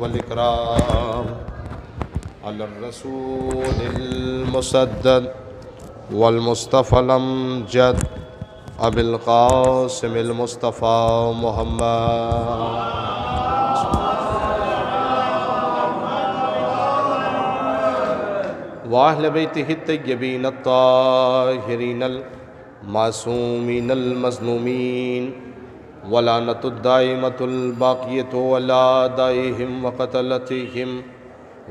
والإكرام على الرسول المسدد والمصطفى الأمجد أبي القاسم المصطفى محمد وأهل بيته الطيبين الطاهرين المعصومين المظلومين ولعنة الدائمة الباقية على أعدائهم وقتلتهم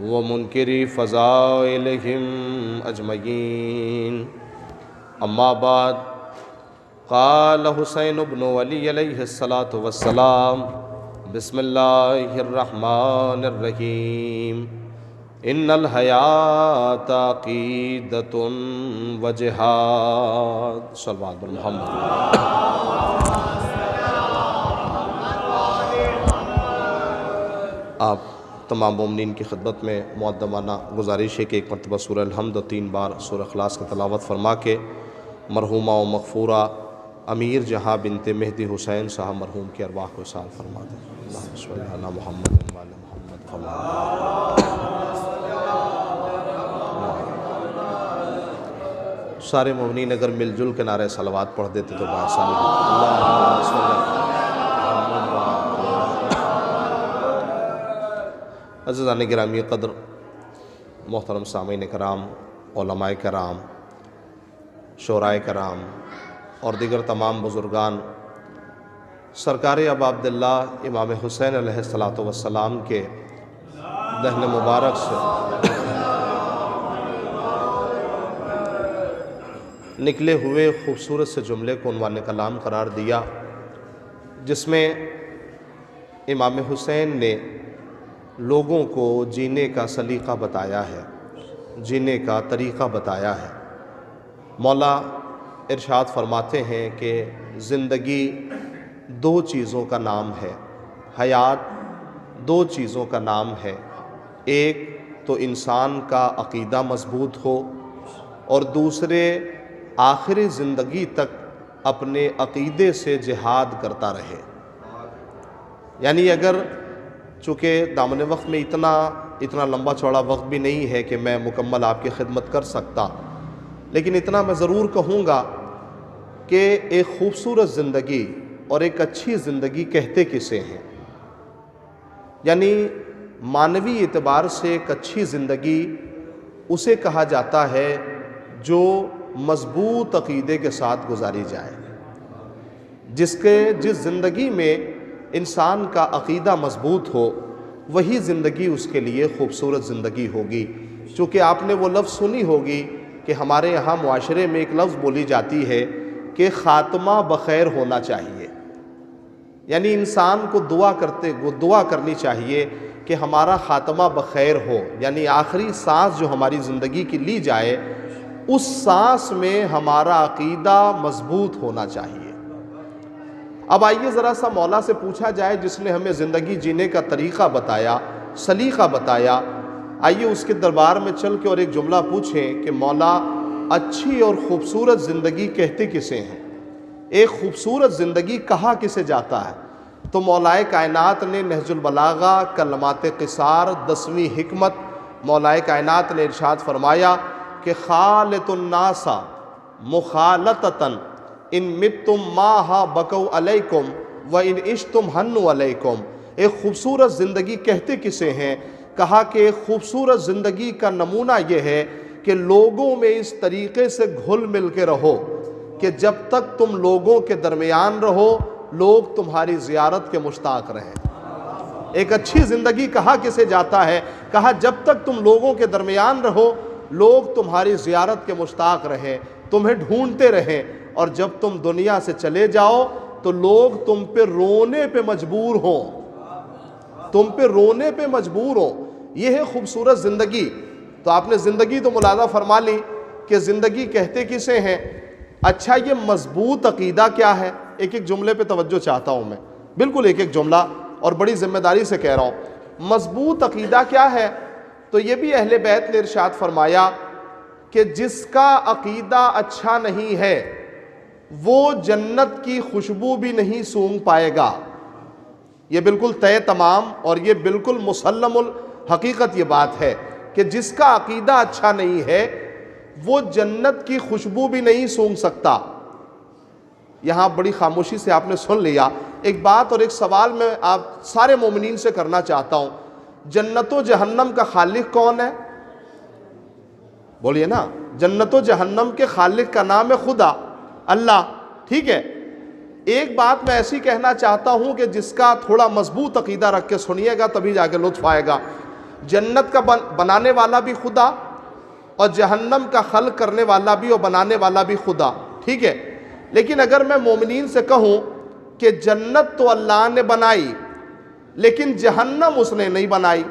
ومنكر فضائلهم أجمعين. أما بعد، قال حسين بن علي عليه الصلاة والسلام: بسم الله الرحمن الرحيم. إن الحياة عقيدة وجهاد. صلوات محمد. آپ تمام مومنین کی خدمت میں مؤدبانہ گزارش ہے کہ ایک مرتبہ سورہ الحمد و 3 بار سورہ اخلاص کا تلاوت فرما کے مرحومہ و مغفورہ امیر جہاں بنت مہدی حسین صاحب مرحوم کی ارواح کو اصال فرما دیں. اللہم صلی علی محمد و علی محمد فرما. سارے مومنین اگر مل جل کے نعرہ صلوات پڑھ دیتے تو بآسانی ہوتی. عزیزان گرامی قدر، محترم سامعین کرام، علماء کرام، شعراء کرام اور دیگر تمام بزرگان، سرکار ابا عبداللہ امام حسین علیہ السلام کے دہن مبارک سے نکلے ہوئے خوبصورت سے جملے کو عنوان کلام قرار دیا، جس میں امام حسین نے لوگوں کو جینے کا سلیقہ بتایا ہے، جینے کا طریقہ بتایا ہے. مولا ارشاد فرماتے ہیں کہ زندگی 2 چیزوں کا نام ہے، حیات 2 چیزوں کا نام ہے. ایک تو انسان کا عقیدہ مضبوط ہو، اور دوسرے آخری زندگی تک اپنے عقیدے سے جہاد کرتا رہے. یعنی اگر چونکہ دامن وقت میں اتنا لمبا چوڑا وقت بھی نہیں ہے کہ میں مکمل آپ کی خدمت کر سکتا، لیکن اتنا میں ضرور کہوں گا کہ ایک خوبصورت زندگی اور ایک اچھی زندگی کہتے کسے ہیں. یعنی معنوی اعتبار سے ایک اچھی زندگی اسے کہا جاتا ہے جو مضبوط عقیدے کے ساتھ گزاری جائے. جس زندگی میں انسان کا عقیدہ مضبوط ہو، وہی زندگی اس کے لیے خوبصورت زندگی ہوگی. چونکہ آپ نے وہ لفظ سنی ہوگی کہ ہمارے یہاں معاشرے میں ایک لفظ بولی جاتی ہے کہ خاتمہ بخیر ہونا چاہیے. یعنی انسان کو دعا کرنی چاہیے کہ ہمارا خاتمہ بخیر ہو، یعنی آخری سانس جو ہماری زندگی کی لی جائے اس سانس میں ہمارا عقیدہ مضبوط ہونا چاہیے. اب آئیے ذرا سا مولا سے پوچھا جائے جس نے ہمیں زندگی جینے کا طریقہ بتایا، سلیقہ بتایا. آئیے اس کے دربار میں چل کے اور ایک جملہ پوچھیں کہ مولا اچھی اور خوبصورت زندگی کہتے کسے ہیں، ایک خوبصورت زندگی کہا کسے جاتا ہے. تو مولائے کائنات نے نہج البلاغہ کلمات قصار 10ویں حکمت مولائے کائنات نے ارشاد فرمایا کہ خالط الناس مخالطتاً ان متم ماہا بکو علیکم و ان عشتم ہنو علیکم. ایک خوبصورت زندگی کہتے کسے ہیں؟ کہا کہ ایک خوبصورت زندگی کا نمونہ یہ ہے کہ لوگوں میں اس طریقے سے گھل مل کے رہو کہ جب تک تم لوگوں کے درمیان رہو لوگ تمہاری زیارت کے مشتاق رہیں. ایک اچھی زندگی کہا کسے جاتا ہے؟ کہا جب تک تم لوگوں کے درمیان رہو لوگ تمہاری زیارت کے مشتاق رہیں، تمہیں ڈھونڈتے رہیں، اور جب تم دنیا سے چلے جاؤ تو لوگ تم پہ رونے پہ مجبور ہوں، تم پہ رونے پہ مجبور ہوں۔ یہ ہے خوبصورت زندگی۔ تو آپ نے زندگی تو ملاحظہ فرما لی کہ زندگی کہتے کسے ہیں۔ اچھا یہ مضبوط عقیدہ کیا ہے؟ ایک ایک جملے پہ توجہ چاہتا ہوں میں، بالکل ایک ایک جملہ، اور بڑی ذمہ داری سے کہہ رہا ہوں۔ مضبوط عقیدہ کیا ہے؟ تو یہ بھی اہل بیت نے ارشاد فرمایا کہ جس کا عقیدہ اچھا نہیں ہے وہ جنت کی خوشبو بھی نہیں سونگھ پائے گا۔ یہ بالکل طے تمام اور یہ بالکل مسلم الحقیقت یہ بات ہے کہ جس کا عقیدہ اچھا نہیں ہے وہ جنت کی خوشبو بھی نہیں سونگھ سکتا۔ یہاں بڑی خاموشی سے آپ نے سن لیا۔ ایک بات اور ایک سوال میں آپ سارے مومنین سے کرنا چاہتا ہوں، جنت و جہنم کا خالق کون ہے؟ بولیے نا، جنت و جہنم کے خالق کا نام ہے خدا، اللہ، ٹھیک ہے؟ ایک بات میں ایسی کہنا چاہتا ہوں کہ جس کا تھوڑا مضبوط عقیدہ رکھ کے سنیے گا تبھی جا کے لطف آئے گا۔ جنت کا بنانے والا بھی خدا اور جہنم کا خلق کرنے والا بھی اور بنانے والا بھی خدا، ٹھیک ہے؟ لیکن اگر میں مومنین سے کہوں کہ جنت تو اللہ نے بنائی لیکن جہنم اس نے نہیں بنائی،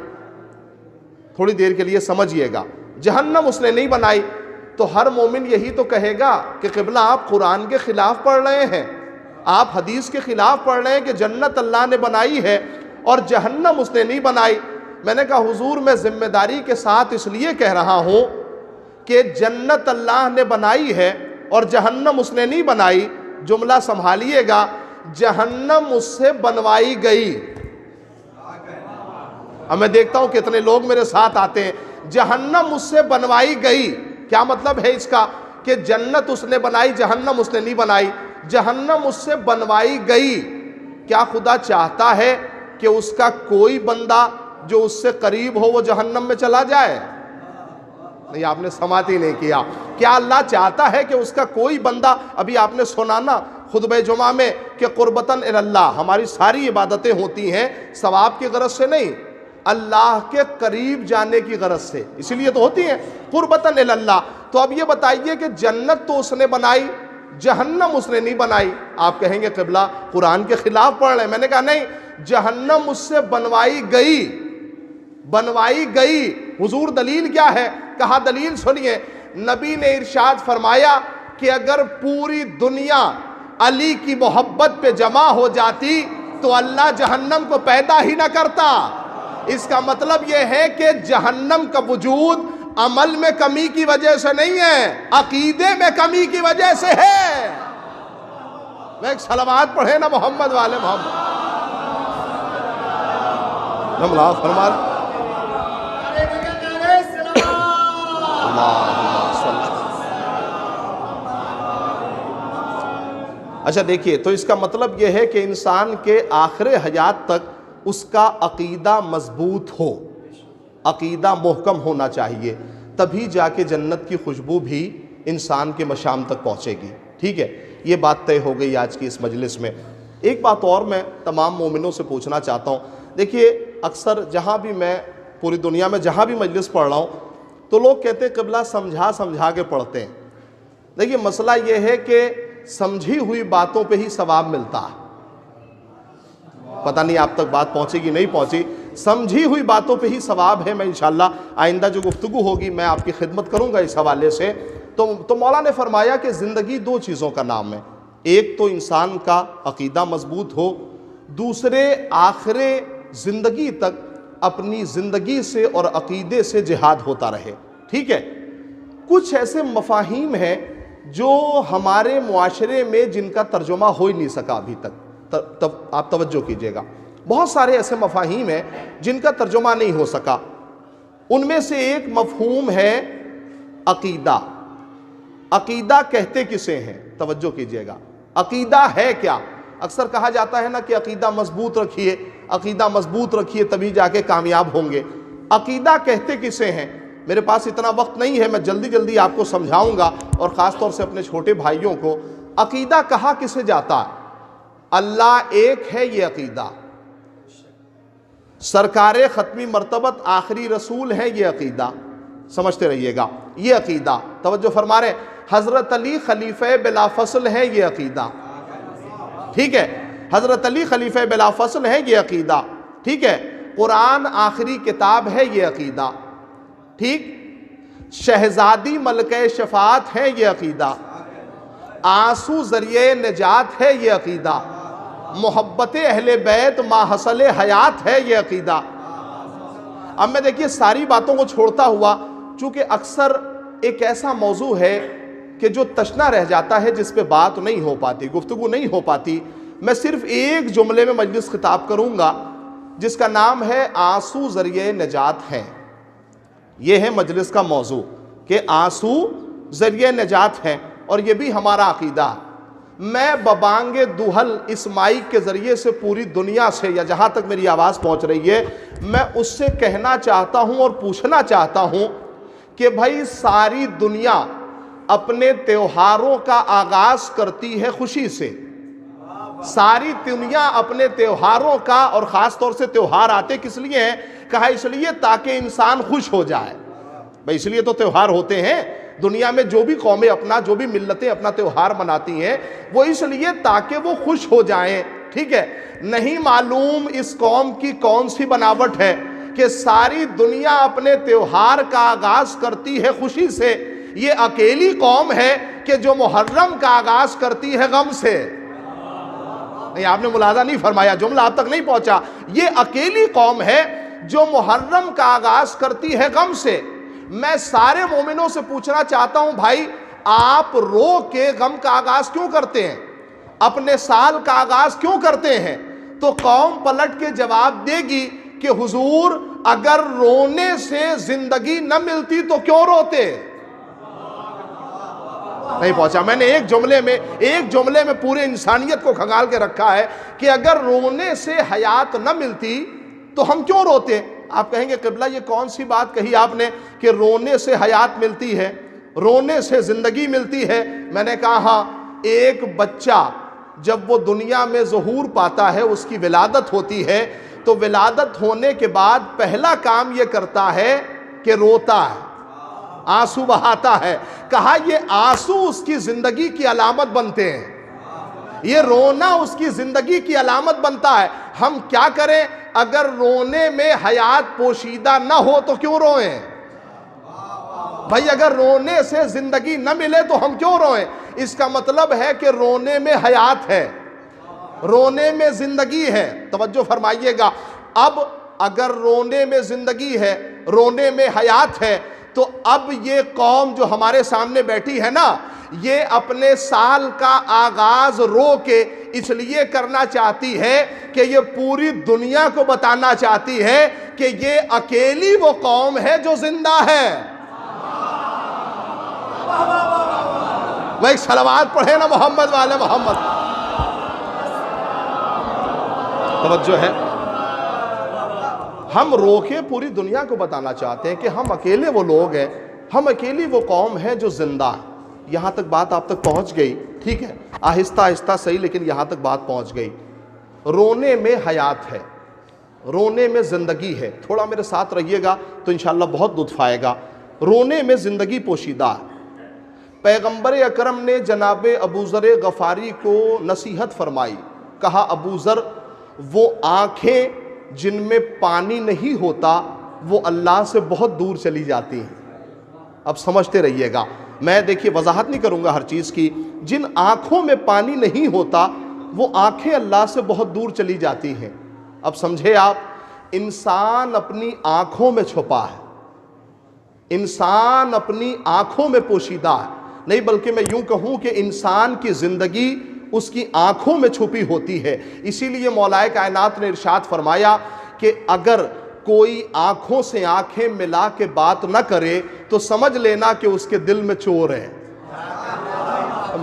تھوڑی دیر کے لیے سمجھئے گا، جہنم اس نے نہیں بنائی، تو ہر مومن یہی تو کہے گا کہ قبلہ آپ قرآن کے خلاف پڑھ رہے ہیں، آپ حدیث کے خلاف پڑھ رہے ہیں کہ جنت اللہ نے بنائی ہے اور جہنم اس نے نہیں بنائی۔ میں نے کہا حضور میں ذمہ داری کے ساتھ اس لیے کہہ رہا ہوں کہ جنت اللہ نے بنائی ہے اور جہنم اس نے نہیں بنائی۔ جملہ سنبھالیے گا، جہنم اس سے بنوائی گئی۔ اب میں دیکھتا ہوں کتنے لوگ میرے ساتھ آتے ہیں، جہنم اس سے بنوائی گئی۔ کیا مطلب ہے اس کا؟ کہ جنت اس نے بنائی، جہنم اس نے نہیں بنائی، جہنم اس سے بنوائی گئی۔ کیا خدا چاہتا ہے کہ اس کا کوئی بندہ جو اس سے قریب ہو وہ جہنم میں چلا جائے؟ نہیں، آپ نے سماعت ہی نہیں کیا۔ کیا اللہ چاہتا ہے کہ اس کا کوئی بندہ، ابھی آپ نے سنا نا خطبہ جمعہ میں کہ قربتاً اللہ، ہماری ساری عبادتیں ہوتی ہیں ثواب کی غرض سے نہیں، اللہ کے قریب جانے کی غرض سے، اسی لیے تو ہوتی ہیں قربتاً اللہ۔ تو اب یہ بتائیے کہ جنت تو اس نے بنائی، جہنم اس نے نہیں بنائی۔ آپ کہیں گے قبلہ قرآن کے خلاف پڑھ رہے ہیں۔ میں نے کہا نہیں، جہنم اس سے بنوائی گئی، بنوائی گئی۔ حضور دلیل کیا ہے؟ کہا دلیل سنیے، نبی نے ارشاد فرمایا کہ اگر پوری دنیا علی کی محبت پہ جمع ہو جاتی تو اللہ جہنم کو پیدا ہی نہ کرتا۔ اس کا مطلب یہ ہے کہ جہنم کا وجود عمل میں کمی کی وجہ سے نہیں ہے، عقیدے میں کمی کی وجہ سے ہے۔ میں ایک صلوات پڑھے نا محمد والے محمد، اللہ فرما اچھا دیکھیے، تو اس کا مطلب یہ ہے کہ انسان کے آخر حیات تک اس کا عقیدہ مضبوط ہو، عقیدہ محکم ہونا چاہیے، تبھی جا کے جنت کی خوشبو بھی انسان کے مشام تک پہنچے گی، ٹھیک ہے؟ یہ بات طے ہو گئی آج کی اس مجلس میں۔ ایک بات اور میں تمام مومنوں سے پوچھنا چاہتا ہوں۔ دیکھیے اکثر جہاں بھی میں پوری دنیا میں جہاں بھی مجلس پڑھ رہا ہوں تو لوگ کہتے ہیں قبلہ سمجھا کے پڑھتے ہیں۔ دیکھیے مسئلہ یہ ہے کہ سمجھی ہوئی باتوں پہ ہی ثواب ملتا ہے۔ پتہ نہیں آپ تک بات پہنچے گی نہیں پہنچی، سمجھی ہوئی باتوں پہ ہی ثواب ہے۔ میں انشاءاللہ آئندہ جو گفتگو ہوگی میں آپ کی خدمت کروں گا اس حوالے سے۔ تو مولا نے فرمایا کہ زندگی دو چیزوں کا نام ہے، ایک تو انسان کا عقیدہ مضبوط ہو، دوسرے آخر زندگی تک اپنی زندگی سے اور عقیدے سے جہاد ہوتا رہے، ٹھیک ہے؟ کچھ ایسے مفاہیم ہیں جو ہمارے معاشرے میں جن کا ترجمہ ہو ہی نہیں سکا ابھی تک، آپ توجہ کیجئے گا، بہت سارے ایسے مفاہیم ہیں جن کا ترجمہ نہیں ہو سکا۔ ان میں سے ایک مفہوم ہے عقیدہ۔ عقیدہ کہتے کسے ہیں؟ توجہ کیجئے گا، عقیدہ ہے کیا؟ اکثر کہا جاتا ہے نا کہ عقیدہ مضبوط رکھیے، عقیدہ مضبوط رکھیے تبھی جا کے کامیاب ہوں گے۔ عقیدہ کہتے کسے ہیں؟ میرے پاس اتنا وقت نہیں ہے، میں جلدی آپ کو سمجھاؤں گا، اور خاص طور سے اپنے چھوٹے بھائیوں کو۔ عقیدہ کہا کسے جاتا ہے؟ اللہ ایک ہے، یہ عقیدہ۔ سرکار ختمی مرتبت آخری رسول ہے، یہ عقیدہ سمجھتے رہیے گا، یہ عقیدہ توجہ فرما رہے ہیں۔ حضرت علی خلیفہ بلا فصل ہے، یہ عقیدہ ٹھیک ہے، حضرت علی خلیفہ بلا فصل ہے، یہ عقیدہ ٹھیک ہے۔ قرآن آخری کتاب ہے، یہ عقیدہ ٹھیک۔ شہزادی ملکہ شفاعت ہے، یہ عقیدہ۔ آنسو ذریعہ نجات ہے، یہ عقیدہ۔ محبت اہل بیت ماحصل حیات ہے، یہ عقیدہ۔ اب میں دیکھیے ساری باتوں کو چھوڑتا ہوا، چونکہ اکثر ایک ایسا موضوع ہے کہ جو تشنا رہ جاتا ہے، جس پہ بات نہیں ہو پاتی، گفتگو نہیں ہو پاتی، میں صرف ایک جملے میں مجلس خطاب کروں گا جس کا نام ہے آنسو ذریعہ نجات ہے۔ یہ ہے مجلس کا موضوع کہ آنسو ذریعہ نجات ہے، اور یہ بھی ہمارا عقیدہ۔ میں ببانگ دوحل اس مائک کے ذریعے سے پوری دنیا سے، یا جہاں تک میری آواز پہنچ رہی ہے، میں اس سے کہنا چاہتا ہوں اور پوچھنا چاہتا ہوں کہ بھائی ساری دنیا اپنے تہواروں کا آغاز کرتی ہے خوشی سے، ساری دنیا اپنے تہواروں کا، اور خاص طور سے تہوار آتے کس لیے ہیں؟ کہا اس لیے تاکہ انسان خوش ہو جائے۔ بھائی اس لیے تو تہوار ہوتے ہیں، دنیا میں جو بھی قومیں اپنا، جو بھی ملتیں اپنا تہوار مناتی ہیں، وہ اس لیے تاکہ وہ خوش ہو جائیں ٹھیک ہے۔ نہیں معلوم اس قوم کی کون سی بناوٹ ہے کہ ساری دنیا اپنے تہوار کا آغاز کرتی ہے خوشی سے، یہ اکیلی قوم ہے کہ جو محرم کا آغاز کرتی ہے غم سے۔ نہیں، آپ نے ملاحظہ نہیں فرمایا، جملہ آپ تک نہیں پہنچا۔ یہ اکیلی قوم ہے جو محرم کا آغاز کرتی ہے غم سے۔ میں سارے مومنوں سے پوچھنا چاہتا ہوں، بھائی آپ رو کے غم کا آغاز کیوں کرتے ہیں؟ اپنے سال کا آغاز کیوں کرتے ہیں؟ تو قوم پلٹ کے جواب دے گی کہ حضور اگر رونے سے زندگی نہ ملتی تو کیوں روتے؟ نہیں پہنچا۔ میں نے ایک جملے میں پورے انسانیت کو کھنگال کے رکھا ہے کہ اگر رونے سے حیات نہ ملتی تو ہم کیوں روتے؟ آپ کہیں گے قبلہ یہ کون سی بات کہی آپ نے کہ رونے سے حیات ملتی ہے، رونے سے زندگی ملتی ہے؟ میں نے کہا ہاں، ایک بچہ جب وہ دنیا میں ظہور پاتا ہے، اس کی ولادت ہوتی ہے، تو ولادت ہونے کے بعد پہلا کام یہ کرتا ہے کہ روتا ہے، آنسو بہاتا ہے۔ کہا یہ آنسو اس کی زندگی کی علامت بنتے ہیں، یہ رونا اس کی زندگی کی علامت بنتا ہے۔ ہم کیا کریں؟ اگر رونے میں حیات پوشیدہ نہ ہو تو کیوں روئیں؟ بھائی اگر رونے سے زندگی نہ ملے تو ہم کیوں روئیں؟ اس کا مطلب ہے کہ رونے میں حیات ہے، رونے میں زندگی ہے۔ توجہ فرمائیے گا۔ اب اگر رونے میں زندگی ہے، رونے میں حیات ہے، تو اب یہ قوم جو ہمارے سامنے بیٹھی ہے نا، یہ اپنے سال کا آغاز رو کے اس لیے کرنا چاہتی ہے کہ یہ پوری دنیا کو بتانا چاہتی ہے کہ یہ اکیلی وہ قوم ہے جو زندہ ہے۔ وہ ایک صلوات پڑھے نا محمد والے محمد۔ توجہ ہے، ہم رو کے پوری دنیا کو بتانا چاہتے ہیں کہ ہم اکیلے وہ لوگ ہیں، ہم اکیلی وہ قوم ہے جو زندہ ہے۔ یہاں تک بات آپ تک پہنچ گئی ٹھیک ہے، آہستہ آہستہ صحیح، لیکن یہاں تک بات پہنچ گئی۔ رونے میں حیات ہے، رونے میں زندگی ہے۔ تھوڑا میرے ساتھ رہیے گا تو انشاءاللہ بہت لطف آئے گا۔ رونے میں زندگی پوشیدہ ہے۔ پیغمبر اکرم نے جناب ابو ذر غفاری کو نصیحت فرمائی، کہا ابو ذر وہ آنکھیں جن میں پانی نہیں ہوتا وہ اللہ سے بہت دور چلی جاتی ہیں۔ اب سمجھتے رہیے گا، میں دیکھیے وضاحت نہیں کروں گا ہر چیز کی۔ جن آنکھوں میں پانی نہیں ہوتا وہ آنکھیں اللہ سے بہت دور چلی جاتی ہیں۔ اب سمجھے آپ، انسان اپنی آنکھوں میں چھپا ہے، انسان اپنی آنکھوں میں پوشیدہ ہے، نہیں بلکہ میں یوں کہوں کہ انسان کی زندگی اس کی آنکھوں میں چھپی ہوتی ہے۔ اسی لیے مولا کائنات نے ارشاد فرمایا کہ اگر کوئی آنکھوں سے آنکھیں ملا کے بات نہ کرے تو سمجھ لینا کہ اس کے دل میں چور ہے۔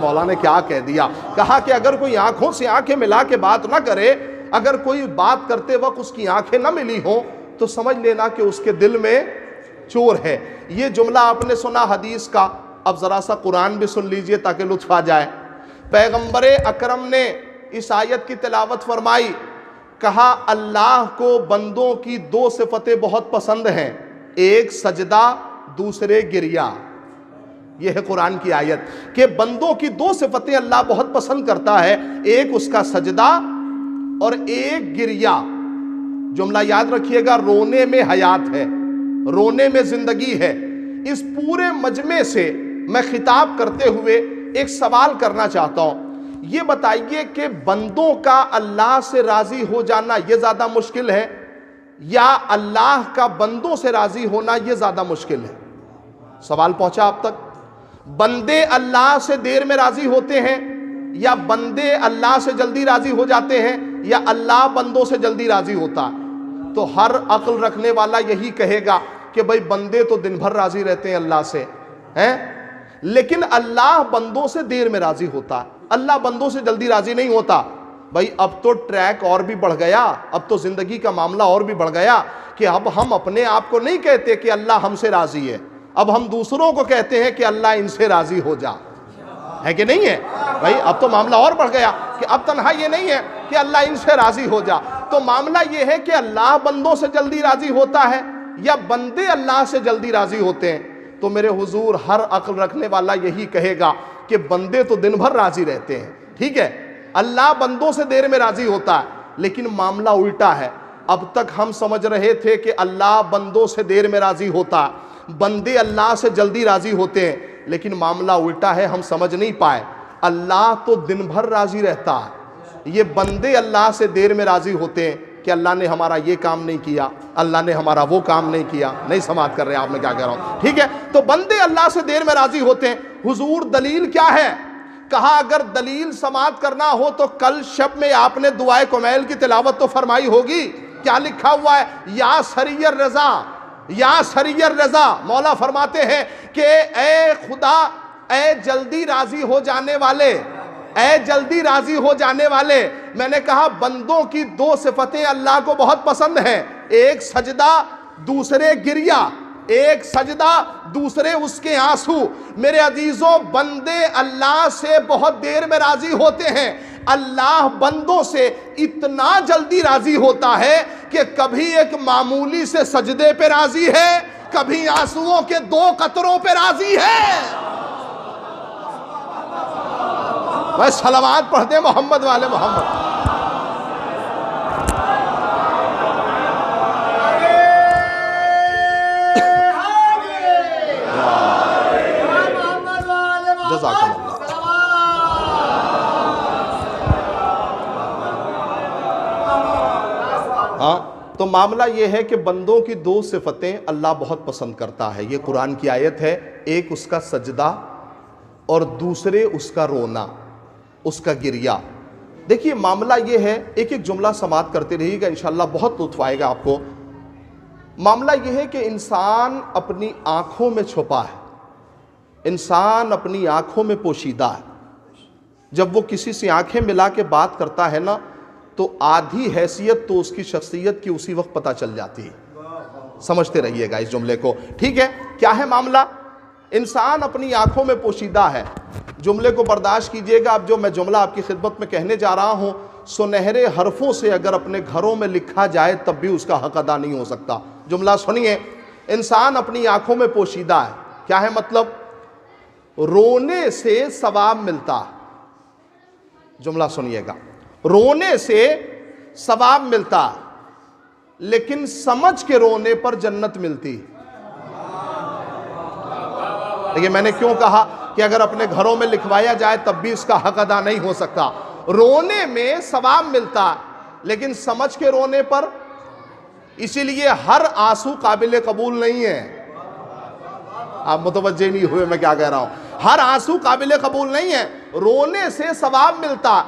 مولا نے کیا کہہ دیا؟ کہا کہ اگر کوئی آنکھوں سے آنکھیں ملا کے بات نہ کرے، اگر کوئی بات کرتے وقت اس کی آنکھیں نہ ملی ہوں تو سمجھ لینا کہ اس کے دل میں چور ہے۔ یہ جملہ آپ نے سنا حدیث کا، اب ذرا سا قرآن بھی سن لیجئے تاکہ لطف آ جائے۔ پیغمبر اکرم نے اس آیت کی تلاوت فرمائی، کہا اللہ کو بندوں کی دو صفتیں بہت پسند ہیں، ایک سجدہ، دوسرے گریہ۔ یہ ہے قرآن کی آیت کہ بندوں کی دو صفتیں اللہ بہت پسند کرتا ہے، ایک اس کا سجدہ اور ایک گریہ۔ جملہ یاد رکھیے گا، رونے میں حیات ہے، رونے میں زندگی ہے۔ اس پورے مجمع سے میں خطاب کرتے ہوئے ایک سوال کرنا چاہتا ہوں، یہ بتائیے کہ بندوں کا اللہ سے راضی ہو جانا یہ زیادہ مشکل ہے یا اللہ کا بندوں سے راضی ہونا یہ زیادہ مشکل ہے؟ سوال پہنچا آپ تک؟ بندے اللہ سے دیر میں راضی ہوتے ہیں یا بندے اللہ سے جلدی راضی ہو جاتے ہیں یا اللہ بندوں سے جلدی راضی ہوتا ہے؟ تو ہر عقل رکھنے والا یہی کہے گا کہ بھئی بندے تو دن بھر راضی رہتے ہیں اللہ سے ہیں، لیکن اللہ بندوں سے دیر میں راضی ہوتا ہے، اللہ بندوں سے جلدی راضی نہیں ہوتا۔ بھئی اب تو ٹریک اور بھی بڑھ گیا، اب تو زندگی کا معاملہ اور بھی بڑھ گیا کہ اب ہم اپنے آپ کو نہیں کہتے کہ اللہ ہم سے راضی ہے، اب ہم دوسروں کو کہتے ہیں کہ اللہ ان سے راضی ہو جا، ہے کہ نہیں ہے؟ بھئی اب تو معاملہ اور بڑھ گیا کہ اب تنہا یہ نہیں ہے کہ اللہ ان سے راضی ہو جا، تو معاملہ یہ ہے کہ اللہ بندوں سے جلدی راضی ہوتا ہے یا بندے اللہ سے جلدی راضی ہوتے ہیں؟ تو میرے حضور ہر عقل رکھنے والا یہی کہے گا کہ بندے تو دن بھر راضی رہتے ہیں، ٹھیک ہے، اللہ بندوں سے دیر میں راضی ہوتا ہے، لیکن معاملہ الٹا ہے۔ اب تک ہم سمجھ رہے تھے کہ اللہ بندوں سے دیر میں راضی ہوتا، بندے اللہ سے جلدی راضی ہوتے ہیں، لیکن معاملہ الٹا ہے، ہم سمجھ نہیں پائے۔ اللہ تو دن بھر راضی رہتا ہے، یہ بندے اللہ سے دیر میں راضی ہوتے ہیں کہ اللہ نے ہمارا یہ کام نہیں کیا، اللہ نے ہمارا وہ کام نہیں کیا۔ نہیں سماعت کر رہے آپ میں کیا کہہ رہا ہوں، ٹھیک ہے؟ تو بندے اللہ سے دیر میں راضی ہوتے ہیں۔ حضور دلیل کیا ہے؟ کہا اگر دلیل سماعت کرنا ہو تو کل شب میں آپ نے دعائے کمیل کی تلاوت تو فرمائی ہوگی۔ کیا لکھا ہوا ہے؟ یا سری الرضا، یا سری الرضا۔ مولا فرماتے ہیں کہ اے خدا، اے جلدی راضی ہو جانے والے، اے جلدی راضی ہو جانے والے۔ میں نے کہا بندوں کی دو صفتیں اللہ کو بہت پسند ہیں، ایک سجدہ، دوسرے گریہ، ایک سجدہ، دوسرے اس کے آنسو۔ میرے عزیزوں، بندے اللہ سے بہت دیر میں راضی ہوتے ہیں، اللہ بندوں سے اتنا جلدی راضی ہوتا ہے کہ کبھی ایک معمولی سے سجدے پہ راضی ہے، کبھی آنسوؤں کے 2 قطروں پہ راضی ہے۔ وہ صلوات پڑھتے محمد والے محمد۔ جزاکم اللہ۔ ہاں، تو معاملہ یہ ہے کہ بندوں کی 2 صفتیں اللہ بہت پسند کرتا ہے، یہ قرآن کی آیت ہے، ایک اس کا سجدہ اور دوسرے اس کا رونا، اس کا گریہ۔ دیکھیے معاملہ یہ ہے، ایک ایک جملہ سماعت کرتے رہیے گا، انشاءاللہ بہت لطف آئے گا آپ کو۔ معاملہ یہ ہے کہ انسان اپنی آنکھوں میں چھپا ہے، انسان اپنی آنکھوں میں پوشیدہ ہے۔ جب وہ کسی سے آنکھیں ملا کے بات کرتا ہے نا، تو آدھی حیثیت تو اس کی شخصیت کی اسی وقت پتہ چل جاتی ہے۔ سمجھتے رہیے گا اس جملے کو، ٹھیک ہے؟ کیا ہے معاملہ؟ انسان اپنی آنکھوں میں پوشیدہ ہے۔ جملے کو برداشت کیجئے گا، اب جو میں جملہ آپ کی خدمت میں کہنے جا رہا ہوں، سنہرے حرفوں سے اگر اپنے گھروں میں لکھا جائے تب بھی اس کا حق ادا نہیں ہو سکتا۔ جملہ سنیے، انسان اپنی آنکھوں میں پوشیدہ ہے۔ کیا ہے مطلب؟ رونے سے ثواب ملتا۔ جملہ سنیے گا، رونے سے ثواب ملتا، لیکن سمجھ کے رونے پر جنت ملتی۔ دیکھیں میں نے کیوں کہا کہ اگر اپنے گھروں میں لکھوایا جائے تب بھی اس کا حق ادا نہیں ہو سکتا۔ رونے میں ثواب ملتا، لیکن سمجھ کے رونے پر، اسی لیے ہر آنسو قابل قبول نہیں ہے۔ آپ متوجہ نہیں ہوئے میں کیا کہہ رہا ہوں؟ ہر آنسو قابل قبول نہیں ہے۔ رونے سے ثواب ملتا،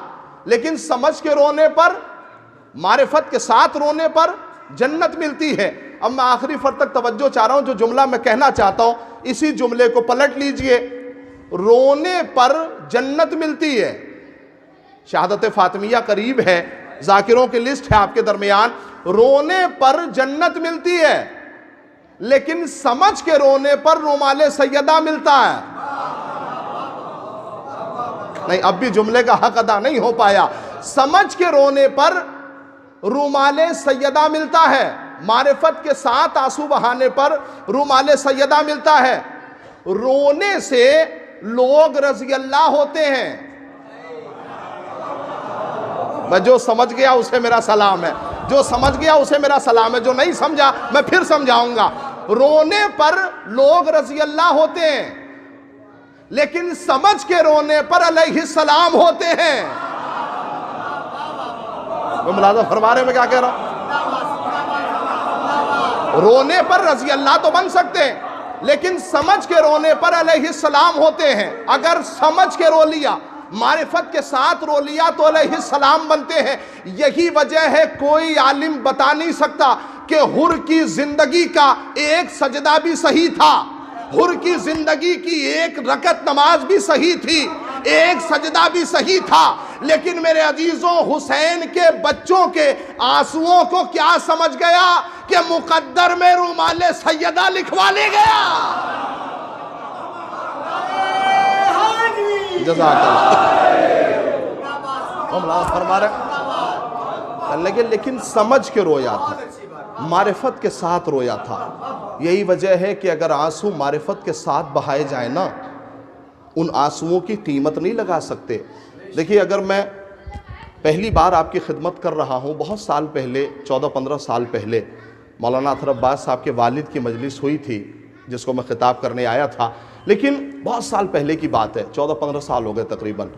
لیکن سمجھ کے رونے پر، معرفت کے ساتھ رونے پر جنت ملتی ہے۔ اب میں آخری فرد تک توجہ چاہ رہا ہوں، جو جملہ میں کہنا چاہتا ہوں اسی جملے کو پلٹ لیجئے۔ رونے پر جنت ملتی ہے۔ شہادت فاطمیہ قریب ہے، ذاکروں کی لسٹ ہے آپ کے درمیان۔ رونے پر جنت ملتی ہے، لیکن سمجھ کے رونے پر رومال سیدہ ملتا ہے۔ نہیں، اب بھی جملے کا حق ادا نہیں ہو پایا۔ سمجھ کے رونے پر رومال سیدہ ملتا ہے، معرفت کے ساتھ آنسو بہانے پر رومال سیدہ ملتا ہے، رونے سے لوگ رضی اللہ ہوتے ہیں۔ میں جو سمجھ گیا اسے میرا سلام ہے، جو سمجھ گیا اسے میرا سلام ہے، جو نہیں سمجھا میں پھر سمجھاؤں گا۔ رونے پر لوگ رضی اللہ ہوتے ہیں، لیکن سمجھ کے رونے پر علیہ السلام ہوتے ہیں۔ میں ملاحظہ فرما رہے میں کیا کہہ رہا ہوں؟ رونے پر رضی اللہ تو بن سکتے ہیں، لیکن سمجھ کے رونے پر علیہ السلام ہوتے ہیں۔ اگر سمجھ کے رو لیا، معرفت کے ساتھ رو لیا تو علیہ السلام بنتے ہیں۔ یہی وجہ ہے کوئی عالم بتا نہیں سکتا کہ حر کی زندگی کا ایک سجدہ بھی صحیح تھا، حر کی زندگی کی ایک رکعت نماز بھی صحیح تھی، ایک سجدہ بھی صحیح تھا، لیکن میرے عزیزوں حسین کے بچوں کے آنسوؤں کو کیا سمجھ گیا کہ مقدر میں رومال سیدہ لکھوا لے گیا۔ جزاک اللہ فرما رہے، لیکن سمجھ کے رویا تھا، معرفت کے ساتھ رویا تھا۔ یہی وجہ ہے کہ اگر آنسو معرفت کے ساتھ بہائے جائیں نا، ان آنسوؤں کی قیمت نہیں لگا سکتے۔ دیکھیے اگر میں پہلی بار آپ کی خدمت کر رہا ہوں، بہت سال پہلے 14-15 سال پہلے مولانا اطہر عباس صاحب کے والد کی مجلس ہوئی تھی جس کو میں خطاب کرنے آیا تھا، لیکن بہت سال پہلے کی بات ہے، 14-15 سال ہو گئے تقریباً۔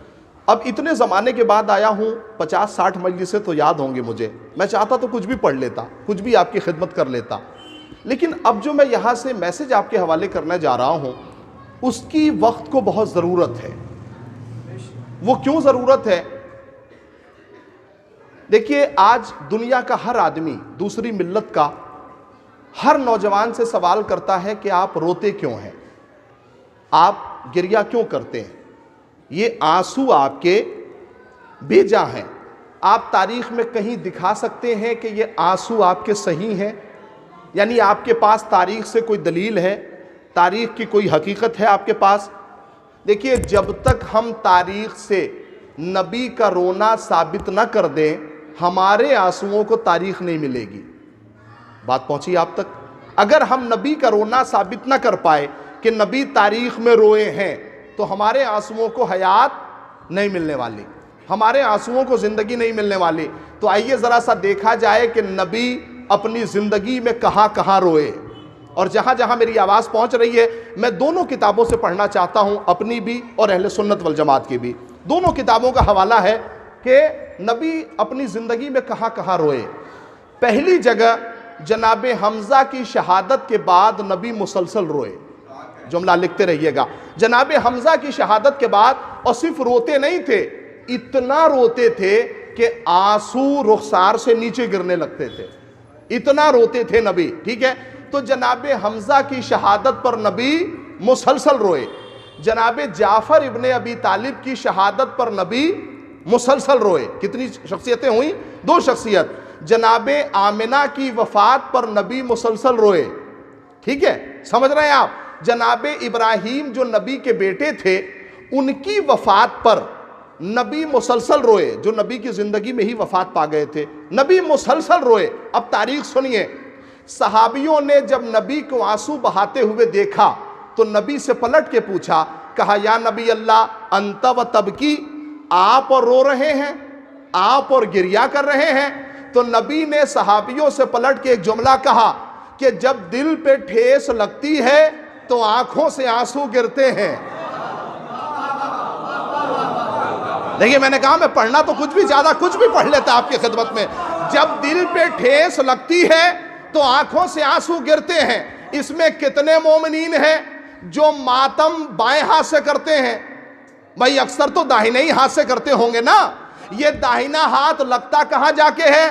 اب اتنے زمانے کے بعد آیا ہوں، 50-60 مجلسیں تو یاد ہوں گی مجھے، میں چاہتا تو کچھ بھی پڑھ لیتا، کچھ بھی آپ کی خدمت کر لیتا، لیکن اب جو میں یہاں سے میسج آپ کے حوالے کرنے جا رہا ہوں اس کی وقت کو بہت ضرورت ہے۔ وہ کیوں ضرورت ہے؟ دیکھیے آج دنیا کا ہر آدمی، دوسری ملت کا ہر نوجوان سے سوال کرتا ہے کہ آپ روتے کیوں ہیں، آپ گریہ کیوں کرتے ہیں؟ یہ آنسو آپ کے بے جا ہیں۔ آپ تاریخ میں کہیں دکھا سکتے ہیں کہ یہ آنسو آپ کے صحیح ہیں؟ یعنی آپ کے پاس تاریخ سے کوئی دلیل ہے، تاریخ کی کوئی حقیقت ہے آپ کے پاس؟ دیکھیے جب تک ہم تاریخ سے نبی کا رونا ثابت نہ کر دیں، ہمارے آنسوؤں کو تاریخ نہیں ملے گی۔ بات پہنچی آپ تک؟ اگر ہم نبی کا رونا ثابت نہ کر پائے کہ نبی تاریخ میں روئے ہیں تو ہمارے آنسوؤں کو حیات نہیں ملنے والی، ہمارے آنسوؤں کو زندگی نہیں ملنے والی۔ تو آئیے ذرا سا دیکھا جائے کہ نبی اپنی زندگی میں کہاں کہاں روئے، اور جہاں جہاں میری آواز پہنچ رہی ہے میں دونوں کتابوں سے پڑھنا چاہتا ہوں، اپنی بھی اور اہل سنت والجماعت کی بھی۔ دونوں کتابوں کا حوالہ ہے کہ نبی اپنی زندگی میں کہاں کہاں روئے۔ پہلی جگہ جناب حمزہ کی شہادت کے بعد نبی مسلسل روئے، جملہ لکھتے رہیے گا۔ جناب حمزہ کی شہادت کے بعد، اور صرف روتے نہیں تھے، اتنا روتے تھے کہ آنسو رخسار سے نیچے گرنے لگتے تھے، اتنا روتے تھے نبی، ٹھیک ہے؟ تو جناب حمزہ کی شہادت پر نبی مسلسل روئے۔ جناب جعفر ابن ابی طالب کی شہادت پر نبی مسلسل روئے۔ کتنی شخصیتیں ہوئیں؟ 2 شخصیت۔ جناب آمنہ کی وفات پر نبی مسلسل روئے، ٹھیک ہے؟ سمجھ رہے ہیں آپ؟ جناب ابراہیم جو نبی کے بیٹے تھے، ان کی وفات پر نبی مسلسل روئے، جو نبی کی زندگی میں ہی وفات پا گئے تھے، نبی مسلسل روئے۔ اب تاریخ سنیے، صحابیوں نے جب نبی کو آنسو بہاتے ہوئے دیکھا تو نبی سے پلٹ کے پوچھا، کہا یا نبی اللہ انت و تبکی، آپ اور رو رہے ہیں، آپ اور گریہ کر رہے ہیں؟ تو نبی نے صحابیوں سے پلٹ کے ایک جملہ کہا کہ جب دل پہ ٹھیس لگتی ہے تو آنکھوں سے آنسو گرتے ہیں۔ دیکھیے میں نے کہا میں پڑھنا تو کچھ بھی زیادہ کچھ بھی پڑھ لیتا آپ کی خدمت میں۔ جب دل پہ ٹھیس لگتی ہے تو آنکھوں سے آنسو گرتے ہیں۔ اس میں کتنے مومنین ہیں جو ماتم بائیں ہاتھ سے کرتے ہیں؟ بھائی اکثر تو داہنے ہی ہاتھ سے کرتے ہوں گے نا۔ یہ داہنا ہاتھ لگتا کہاں جا کے ہے؟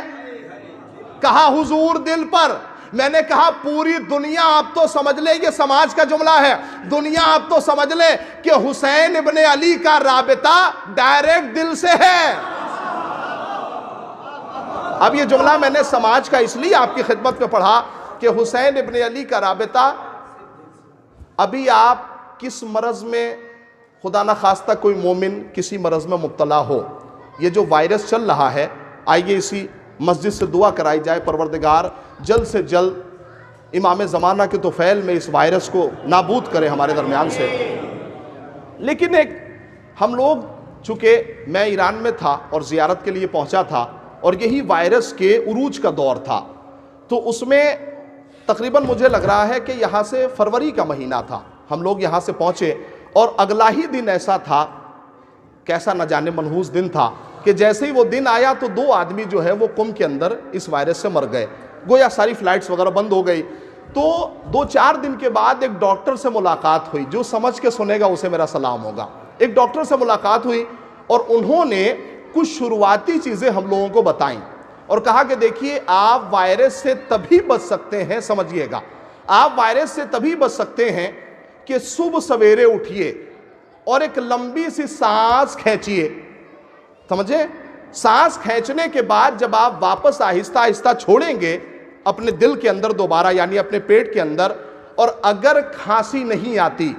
کہا حضور دل پر۔ میں نے کہا پوری دنیا آپ تو سمجھ لے، یہ سماج کا جملہ ہے، دنیا آپ تو سمجھ لے کہ حسین ابن علی کا رابطہ ڈائریکٹ دل سے ہے۔ اب یہ جملہ میں نے سماج کا اس لیے آپ کی خدمت میں پڑھا کہ حسین ابن علی کا رابطہ، ابھی آپ کس مرض میں، خدا نہ خواستہ کوئی مومن کسی مرض میں مبتلا ہو، یہ جو وائرس چل رہا ہے، آئیے اسی مسجد سے دعا کرائی جائے پروردگار جلد سے جلد امام زمانہ کے طفیل میں اس وائرس کو نابود کرے ہمارے درمیان سے۔ لیکن ایک ہم لوگ، چونکہ میں ایران میں تھا اور زیارت کے لیے پہنچا تھا اور یہی وائرس کے عروج کا دور تھا، تو اس میں تقریباً مجھے لگ رہا ہے کہ یہاں سے فروری کا مہینہ تھا، ہم لوگ یہاں سے پہنچے اور اگلا ہی دن ایسا تھا، کیسا نہ جانے منحوس دن تھا، کہ جیسے ہی وہ دن آیا تو 2 آدمی جو ہے وہ قم کے اندر اس وائرس سے مر گئے، گویا ساری فلائٹس وغیرہ بند ہو گئی۔ تو 2-4 دن کے بعد ایک ڈاکٹر سے ملاقات ہوئی، جو سمجھ کے سنے گا اسے میرا سلام ہوگا۔ ایک ڈاکٹر سے ملاقات ہوئی اور انہوں نے کچھ شروعاتی چیزیں ہم لوگوں کو بتائیں اور کہا کہ دیکھیے آپ وائرس سے تبھی بچ سکتے ہیں، سمجھیے گا، آپ وائرس سے تبھی بچ سکتے ہیں کہ صبح سویرے اٹھیے اور ایک لمبی سی سانس کھینچیے، سمجھے؟ سانس کھینچنے کے بعد جب آپ واپس آہستہ آہستہ چھوڑیں گے اپنے دل کے اندر دوبارہ، یعنی اپنے پیٹ کے اندر، اور اگر کھانسی نہیں آتی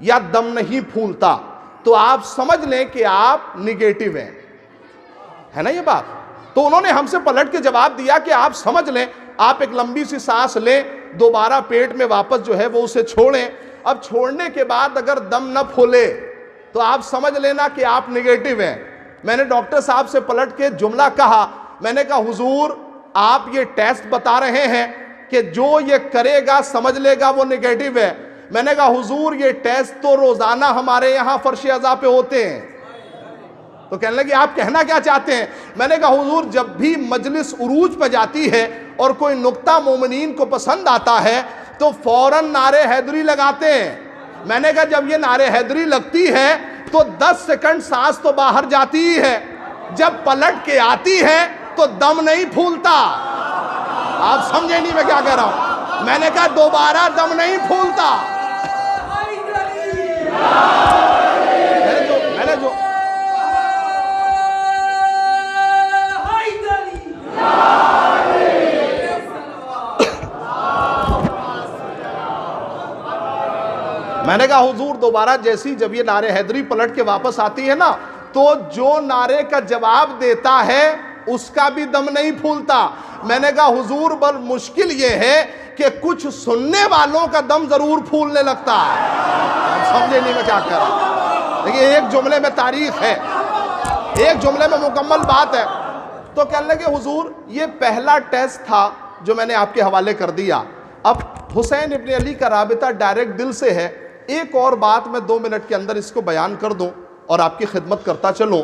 یا دم نہیں پھولتا تو آپ سمجھ لیں کہ آپ نگیٹو ہیں، ہے نا یہ بات؟ تو انہوں نے ہم سے پلٹ کے جواب دیا کہ آپ سمجھ لیں، آپ ایک لمبی سی سانس لیں، دوبارہ پیٹ میں واپس جو ہے وہ اسے چھوڑیں، اب چھوڑنے کے بعد اگر دم نہ پھولے تو آپ سمجھ لینا کہ آپ نگیٹو ہیں۔ میں نے ڈاکٹر صاحب سے پلٹ کے جملہ کہا، میں نے کہا حضور آپ یہ ٹیسٹ بتا رہے ہیں کہ جو یہ کرے گا سمجھ لے گا وہ نگیٹو ہے۔ میں نے کہا حضور یہ ٹیسٹ تو روزانہ ہمارے یہاں فرش اعضاء پہ ہوتے ہیں۔ تو کہنے لگے آپ کہنا کیا چاہتے ہیں؟ میں نے کہا حضور جب بھی مجلس عروج پہ جاتی ہے اور کوئی نکتہ مومنین کو پسند آتا ہے تو فوراً نعرے حیدری لگاتے ہیں۔ میں نے کہا جب یہ نعرے حیدری لگتی ہے تو 10 سیکنڈ سانس تو باہر جاتی ہی ہے، جب پلٹ کے آتی ہے تو دم نہیں پھولتا۔ آپ سمجھے نہیں میں کیا کہہ رہا ہوں؟ میں نے کہا دوبارہ دم نہیں پھولتا۔ میں نے کہا حضور دوبارہ جیسی جب یہ نعرے حیدری پلٹ کے واپس آتی ہے نا تو جو نعرے کا جواب دیتا ہے اس کا بھی دم نہیں پھولتا۔ میں نے کہا حضور بل مشکل یہ ہے کہ کچھ سننے والوں کا دم ضرور پھولنے لگتا ہے۔ سمجھے نہیں میں کیا کر رہا ہوں؟ دیکھیں ایک جملے میں تاریخ ہے، ایک جملے میں مکمل بات ہے۔ تو کہنے لگے حضور یہ پہلا ٹیسٹ تھا جو میں نے آپ کے حوالے کر دیا، اب حسین ابن علی کا رابطہ ڈائریکٹ دل سے ہے۔ ایک اور بات میں 2 منٹ کے اندر اس کو بیان کر دوں اور آپ کی خدمت کرتا چلوں۔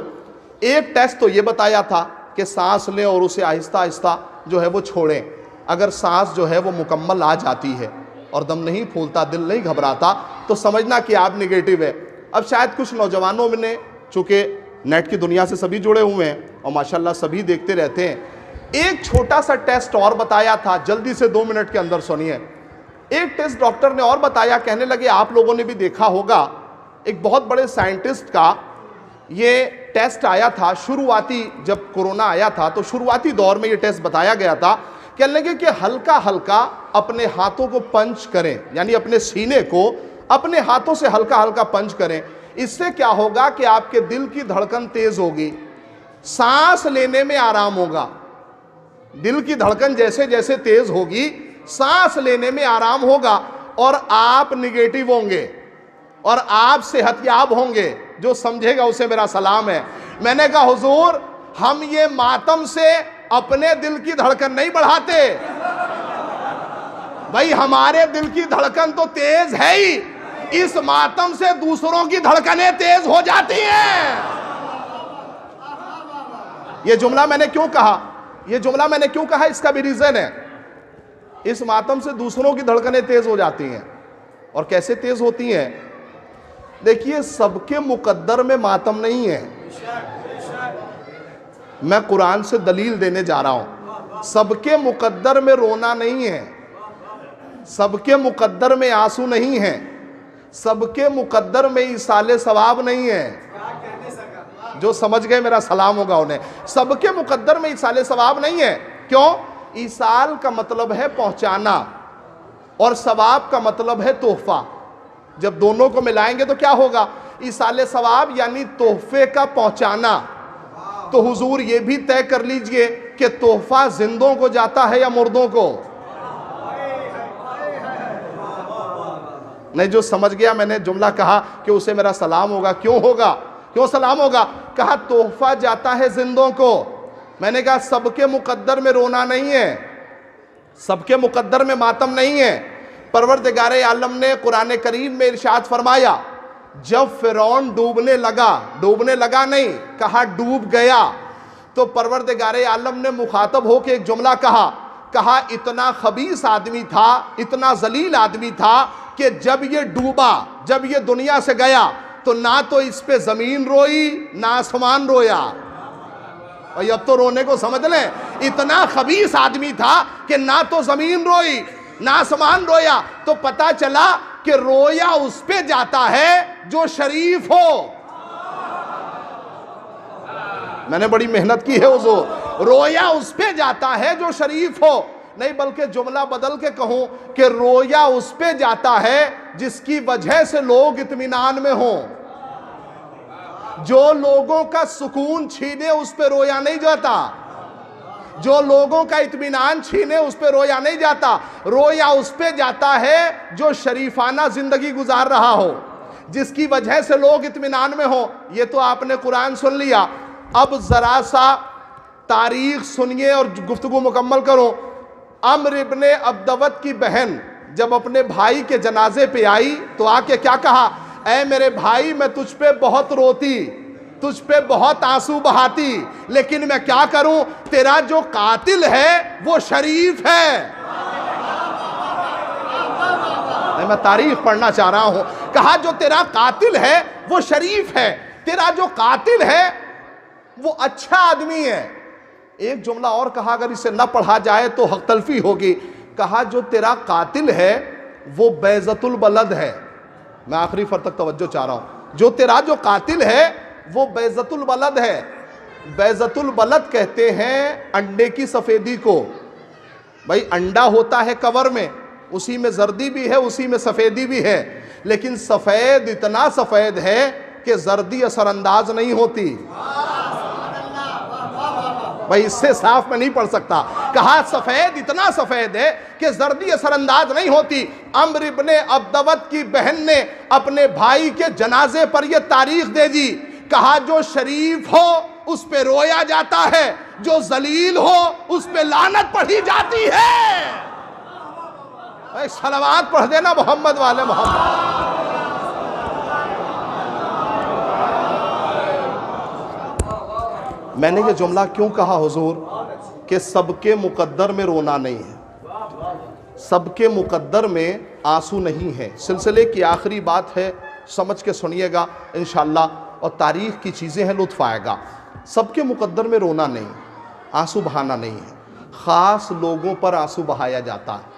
ایک ٹیسٹ تو یہ بتایا تھا کہ سانس لیں اور اسے آہستہ آہستہ جو ہے وہ چھوڑیں، اگر سانس جو ہے وہ مکمل آ جاتی ہے اور دم نہیں پھولتا، دل نہیں گھبراتا تو سمجھنا کہ آپ نگیٹو ہے۔ اب شاید کچھ نوجوانوں میں نے، چونکہ نیٹ کی دنیا سے سبھی جڑے ہوئے ہیں اور ماشاءاللہ سبھی دیکھتے رہتے ہیں، ایک چھوٹا سا ٹیسٹ اور بتایا تھا، جلدی سے 2 منٹ کے اندر سنیے۔ ایک ٹیسٹ ڈاکٹر نے اور بتایا، کہنے لگے آپ لوگوں نے بھی دیکھا ہوگا ایک بہت بڑے سائنٹسٹ کا یہ ٹیسٹ آیا تھا شروعاتی، جب کورونا آیا تھا تو شروعاتی دور میں یہ ٹیسٹ بتایا گیا تھا۔ کہنے لگے کہ ہلکا ہلکا اپنے ہاتھوں کو پنچ کریں، یعنی اپنے سینے کو اپنے ہاتھوں سے ہلکا ہلکا پنچ کریں، اس سے کیا ہوگا کہ آپ کے دل کی دھڑکن تیز ہوگی، سانس لینے میں آرام ہوگا، دل کی دھڑکن جیسے جیسے تیز ہوگی سانس لینے میں آرام ہوگا اور آپ نگیٹو ہوں گے اور آپ صحت یاب ہوں گے۔ جو سمجھے گا اسے میرا سلام ہے۔ میں نے کہا حضور ہم یہ ماتم سے اپنے دل کی دھڑکن نہیں بڑھاتے بھائی، ہمارے دل کی دھڑکن تو تیز ہے ہی، اس ماتم سے دوسروں کی دھڑکنیں تیز ہو جاتی ہیں۔ یہ جملہ میں نے کیوں کہا، اس کا بھی ریزن ہے۔ اس ماتم سے دوسروں کی دھڑکنیں تیز ہو جاتی ہیں، اور کیسے تیز ہوتی ہیں؟ دیکھیے سب کے مقدر میں ماتم نہیں ہے، میں قرآن سے دلیل دینے جا رہا ہوں۔ سب کے مقدر میں رونا نہیں ہے، سب کے مقدر میں آنسو نہیں ہے، سب کے مقدر میں ایصال ثواب نہیں ہے۔ جو سمجھ گئے میرا سلام ہوگا انہیں۔ سب کے مقدر میں ایصال ثواب نہیں ہے۔ کیوں؟ ایصال کا مطلب ہے پہنچانا اور ثواب کا مطلب ہے تحفہ، جب دونوں کو ملائیں گے تو کیا ہوگا؟ ایصال ثواب یعنی تحفے کا پہنچانا۔ تو حضور یہ بھی طے کر لیجئے کہ تحفہ زندوں کو جاتا ہے یا مردوں کو؟ نہیں، جو سمجھ گیا میں نے جملہ کہا کہ اسے میرا سلام ہوگا. کیوں ہوگا؟ کیوں سلام ہوگا؟ کہا تحفہ جاتا ہے زندوں کو. میں نے کہا سب کے مقدر میں رونا نہیں ہے، سب کے مقدر میں ماتم نہیں ہے. پروردگار عالم نے قرآن کریم میں ارشاد فرمایا جب فرعون ڈوبنے لگا نہیں، کہا ڈوب گیا، تو پروردگار عالم نے مخاطب ہو کے ایک جملہ کہا اتنا خبیث آدمی تھا، اتنا ذلیل آدمی تھا کہ جب یہ ڈوبا، جب یہ دنیا سے گیا تو نہ تو اس پہ زمین روئی نہ آسمان رویا. اور اب تو رونے کو سمجھ لیں، اتنا خبیث آدمی تھا کہ نہ تو زمین روئی نہ آسمان رویا. تو پتا چلا کہ رویا اس پہ جاتا ہے جو شریف ہو. میں نے بڑی محنت کی ہے حضور. رویا اس پہ جاتا ہے جو شریف ہو. نہیں بلکہ جملہ بدل کے کہوں کہ رویا اس پہ جاتا ہے جس کی وجہ سے لوگ اطمینان میں ہوں. جو لوگوں کا سکون چھینے اس پہ رویا نہیں جاتا، جو لوگوں کا اطمینان چھینے اس پہ رویا نہیں جاتا. رویا اس پہ جاتا ہے جو شریفانہ زندگی گزار رہا ہو، جس کی وجہ سے لوگ اطمینان میں ہوں. یہ تو آپ نے قرآن سن لیا. اب ذرا سا تاریخ سنیے اور گفتگو مکمل کرو. عمر ابن عبدوت کی بہن جب اپنے بھائی کے جنازے پہ آئی تو آ کے کیا کہا؟ اے میرے بھائی، میں تجھ پہ بہت روتی، تجھ پہ بہت آنسو بہاتی، لیکن میں کیا کروں، تیرا جو قاتل ہے وہ شریف ہے. میں تاریخ پڑھنا چاہ رہا ہوں. کہا جو تیرا قاتل ہے وہ شریف ہے، تیرا جو قاتل ہے وہ اچھا آدمی ہے. ایک جملہ اور کہا، اگر اسے نہ پڑھا جائے تو حق تلفی ہوگی. کہا جو تیرا قاتل ہے وہ بیضۃ البلد ہے. میں آخری فر تک توجہ چاہ رہا ہوں. جو تیرا جو قاتل ہے وہ بیضۃ البلد ہے. بیضۃ البلد کہتے ہیں انڈے کی سفیدی کو. بھائی انڈا ہوتا ہے کور میں، اسی میں زردی بھی ہے، اسی میں سفیدی بھی ہے، لیکن سفید اتنا سفید ہے کہ زردی اثر انداز نہیں ہوتی. بھائی اس سے صاف میں نہیں پڑھ سکتا. کہا سفید اتنا سفید ہے کہ زردی اثر انداز نہیں ہوتی. عمر ابن عبدوت کی بہن نے اپنے بھائی کے جنازے پر یہ تاریخ دے دی. کہا جو شریف ہو اس پہ رویا جاتا ہے، جو ذلیل ہو اس پہ لعنت پڑھی جاتی ہے. بھائی صلوات پڑھ دینا محمد والے محمد. میں نے یہ جملہ کیوں کہا حضور کہ سب کے مقدر میں رونا نہیں ہے، سب کے مقدر میں آنسو نہیں ہے. سلسلے کی آخری بات ہے، سمجھ کے سنیے گا انشاءاللہ، اور تاریخ کی چیزیں ہیں، لطف آئے گا. سب کے مقدر میں رونا نہیں، آنسو بہانا نہیں ہے. خاص لوگوں پر آنسو بہایا جاتا ہے.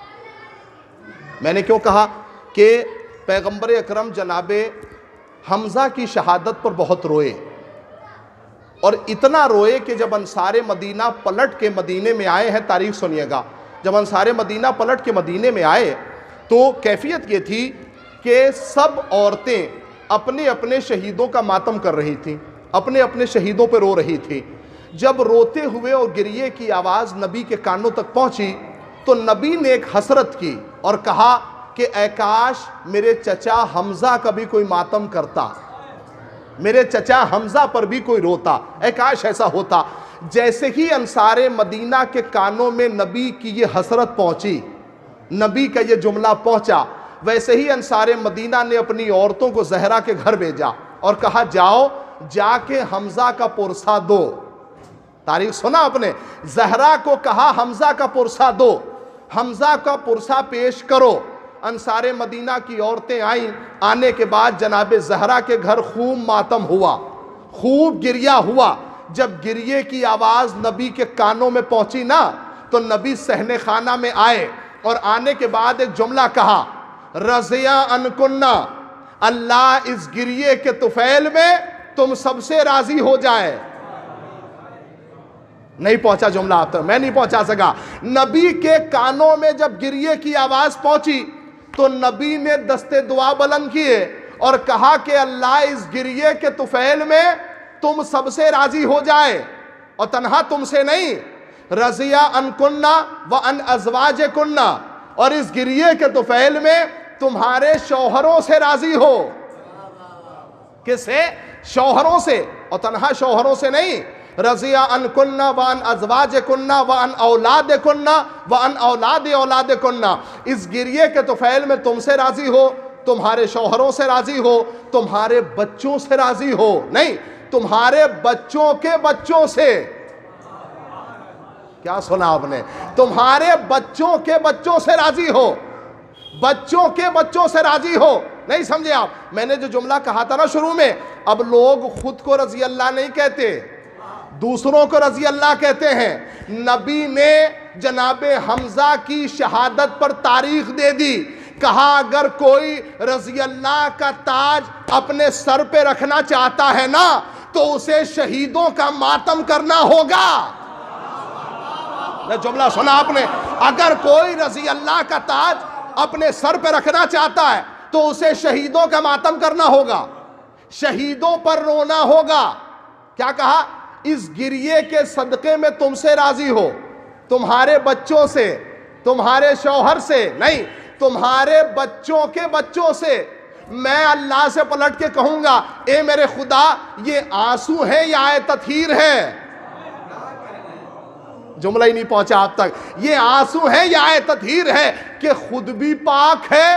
میں نے کیوں کہا کہ پیغمبر اکرم جناب حمزہ کی شہادت پر بہت روئے، اور اتنا روئے کہ جب انصار مدینہ پلٹ کے مدینے میں آئے ہیں، تاریخ سنیے گا، جب انصار مدینہ پلٹ کے مدینے میں آئے تو کیفیت یہ تھی کہ سب عورتیں اپنے اپنے شہیدوں کا ماتم کر رہی تھیں، اپنے اپنے شہیدوں پہ رو رہی تھی. جب روتے ہوئے اور گریے کی آواز نبی کے کانوں تک پہنچی تو نبی نے ایک حسرت کی اور کہا کہ اے کاش میرے چچا حمزہ کا بھی کوئی ماتم کرتا، میرے چچا حمزہ پر بھی کوئی روتا، اے کاش ایسا ہوتا. جیسے ہی انصار مدینہ کے کانوں میں نبی کی یہ حسرت پہنچی، نبی کا یہ جملہ پہنچا، ویسے ہی انصار مدینہ نے اپنی عورتوں کو زہرا کے گھر بھیجا اور کہا جاؤ جا کے حمزہ کا پرسہ دو. تاریخ سنا آپ نے؟ زہرا کو کہا حمزہ کا پرسہ دو، حمزہ کا پرسہ پیش کرو. انصار مدینہ کی عورتیں آئیں. آنے کے بعد جناب زہرا کے گھر خوب ماتم ہوا، خوب گریہ ہوا. جب گریے کی آواز نبی کے کانوں میں پہنچی نا تو نبی صحن خانہ میں آئے اور آنے کے بعد ایک جملہ کہا، رضیٰ عنکنہ، اللہ اس گریے کے طفیل میں تم سب سے راضی ہو جائے. نہیں پہنچا جملہ آپ تک، میں نہیں پہنچا سکا. نبی کے کانوں میں جب گریے کی آواز پہنچی تو نبی نے دستے دعا بلند کیے اور کہا کہ اللہ اس گریے کے طفیل میں تم سب سے راضی ہو جائے. اور تنہا تم سے نہیں، رضیا ان کننا و ان ازواج کننا، اور اس گریے کے طفیل میں تمہارے شوہروں سے راضی ہو۔ کس سے؟ شوہروں سے، اور تنہا شوہروں سے نہیں، رضیا ان کننا و ان ازواج کننا و ان اولاد کننا و ان اولاد اولاد کننا، اس گریے کے طفیل میں تم سے راضی ہو، تمہارے شوہروں سے راضی ہو، تمہارے بچوں سے راضی ہو، نہیں تمہارے بچوں کے بچوں سے۔ کیا سنا آپ نے؟ تمہارے بچوں کے بچوں سے راضی ہو، بچوں کے بچوں سے راضی ہو۔ نہیں سمجھے آپ؟ میں نے جو جملہ کہا تھا نا شروع میں، اب لوگ خود کو رضی اللہ نہیں کہتے، دوسروں کو رضی اللہ کہتے ہیں۔ نبی نے جناب حمزہ کی شہادت پر تاریخ دے دی، کہا اگر کوئی رضی اللہ کا تاج اپنے سر پہ رکھنا چاہتا ہے نا تو اسے شہیدوں کا ماتم کرنا ہوگا۔ جملہ سنا آپ نے؟ اگر کوئی رضی اللہ کا تاج اپنے سر پہ رکھنا چاہتا ہے تو اسے شہیدوں کا ماتم کرنا ہوگا، شہیدوں پر رونا ہوگا۔ کیا کہا؟ اس گریے کے صدقے میں تم سے راضی ہو، تمہارے بچوں سے، تمہارے شوہر سے نہیں، تمہارے بچوں کے بچوں سے۔ میں اللہ سے پلٹ کے کہوں گا، اے میرے خدا یہ آنسو ہے یا آئے تطہیر ہے؟ جملہ ہی نہیں پہنچا آپ تک۔ یہ آنسو ہے یا آئے تطہیر ہے کہ خود بھی پاک ہے،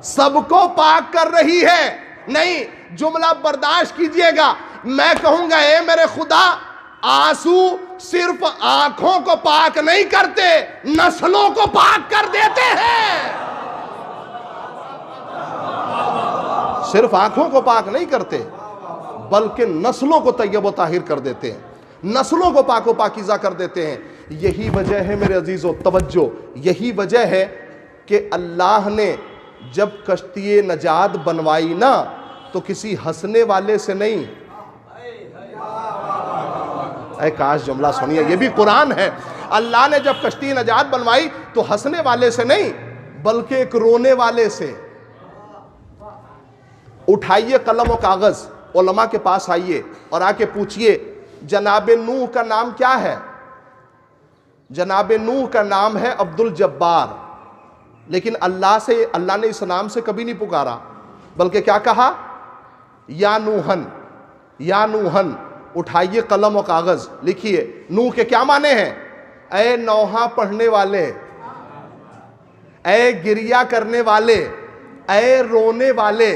سب کو پاک کر رہی ہے؟ نہیں، جملہ برداشت کیجئے گا۔ میں کہوں گا اے میرے خدا آنسو صرف آنکھوں کو پاک نہیں کرتے، نسلوں کو پاک کر دیتے ہیں۔ صرف آنکھوں کو پاک نہیں کرتے بلکہ نسلوں کو طیب و طاہر کر دیتے ہیں، نسلوں کو پاک و پاکیزہ کر دیتے ہیں۔ یہی وجہ ہے میرے عزیزو، توجہ، یہی وجہ ہے کہ اللہ نے جب کشتی نجات بنوائی نا تو کسی ہنسنے والے سے نہیں، اے کاش جملہ سنیے، یہ بھی قرآن ہے۔ اللہ نے جب کشتی نجات بنوائی تو ہنسنے والے سے نہیں بلکہ ایک رونے والے سے۔ اٹھائیے قلم و کاغذ، علماء کے پاس آئیے اور آ کے پوچھئے جناب نوح کا نام کیا ہے؟ جناب نوح کا نام ہے عبد الجبار، لیکن اللہ نے اس نام سے کبھی نہیں پکارا، بلکہ کیا کہا؟ یا نوحن، یا نوحن۔ اٹھائیے قلم و کاغذ، لکھیے نوح کے کیا معنی ہیں؟ اے نوحہ پڑھنے والے، اے گریہ کرنے والے، اے رونے والے۔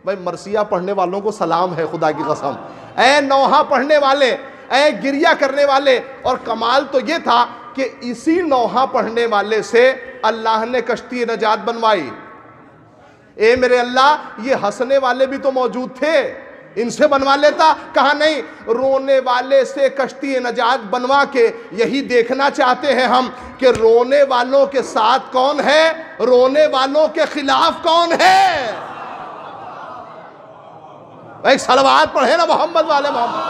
بھائی مرثیہ پڑھنے والوں کو سلام ہے خدا کی قسم۔ اے نوحہ پڑھنے والے، اے گریہ کرنے والے۔ اور کمال تو یہ تھا کہ اسی نوحہ پڑھنے والے سے اللہ نے کشتی نجات بنوائی۔ اے میرے اللہ یہ ہنسنے والے بھی تو موجود تھے، ان سے بنوا لیتا، کہا نہیں، رونے والے سے کشتی نجات بنوا کے یہی دیکھنا چاہتے ہیں ہم کہ رونے والوں کے ساتھ کون ہے، رونے والوں کے خلاف کون ہے۔ ایک صلوات پڑھے نا محمد والے محمد۔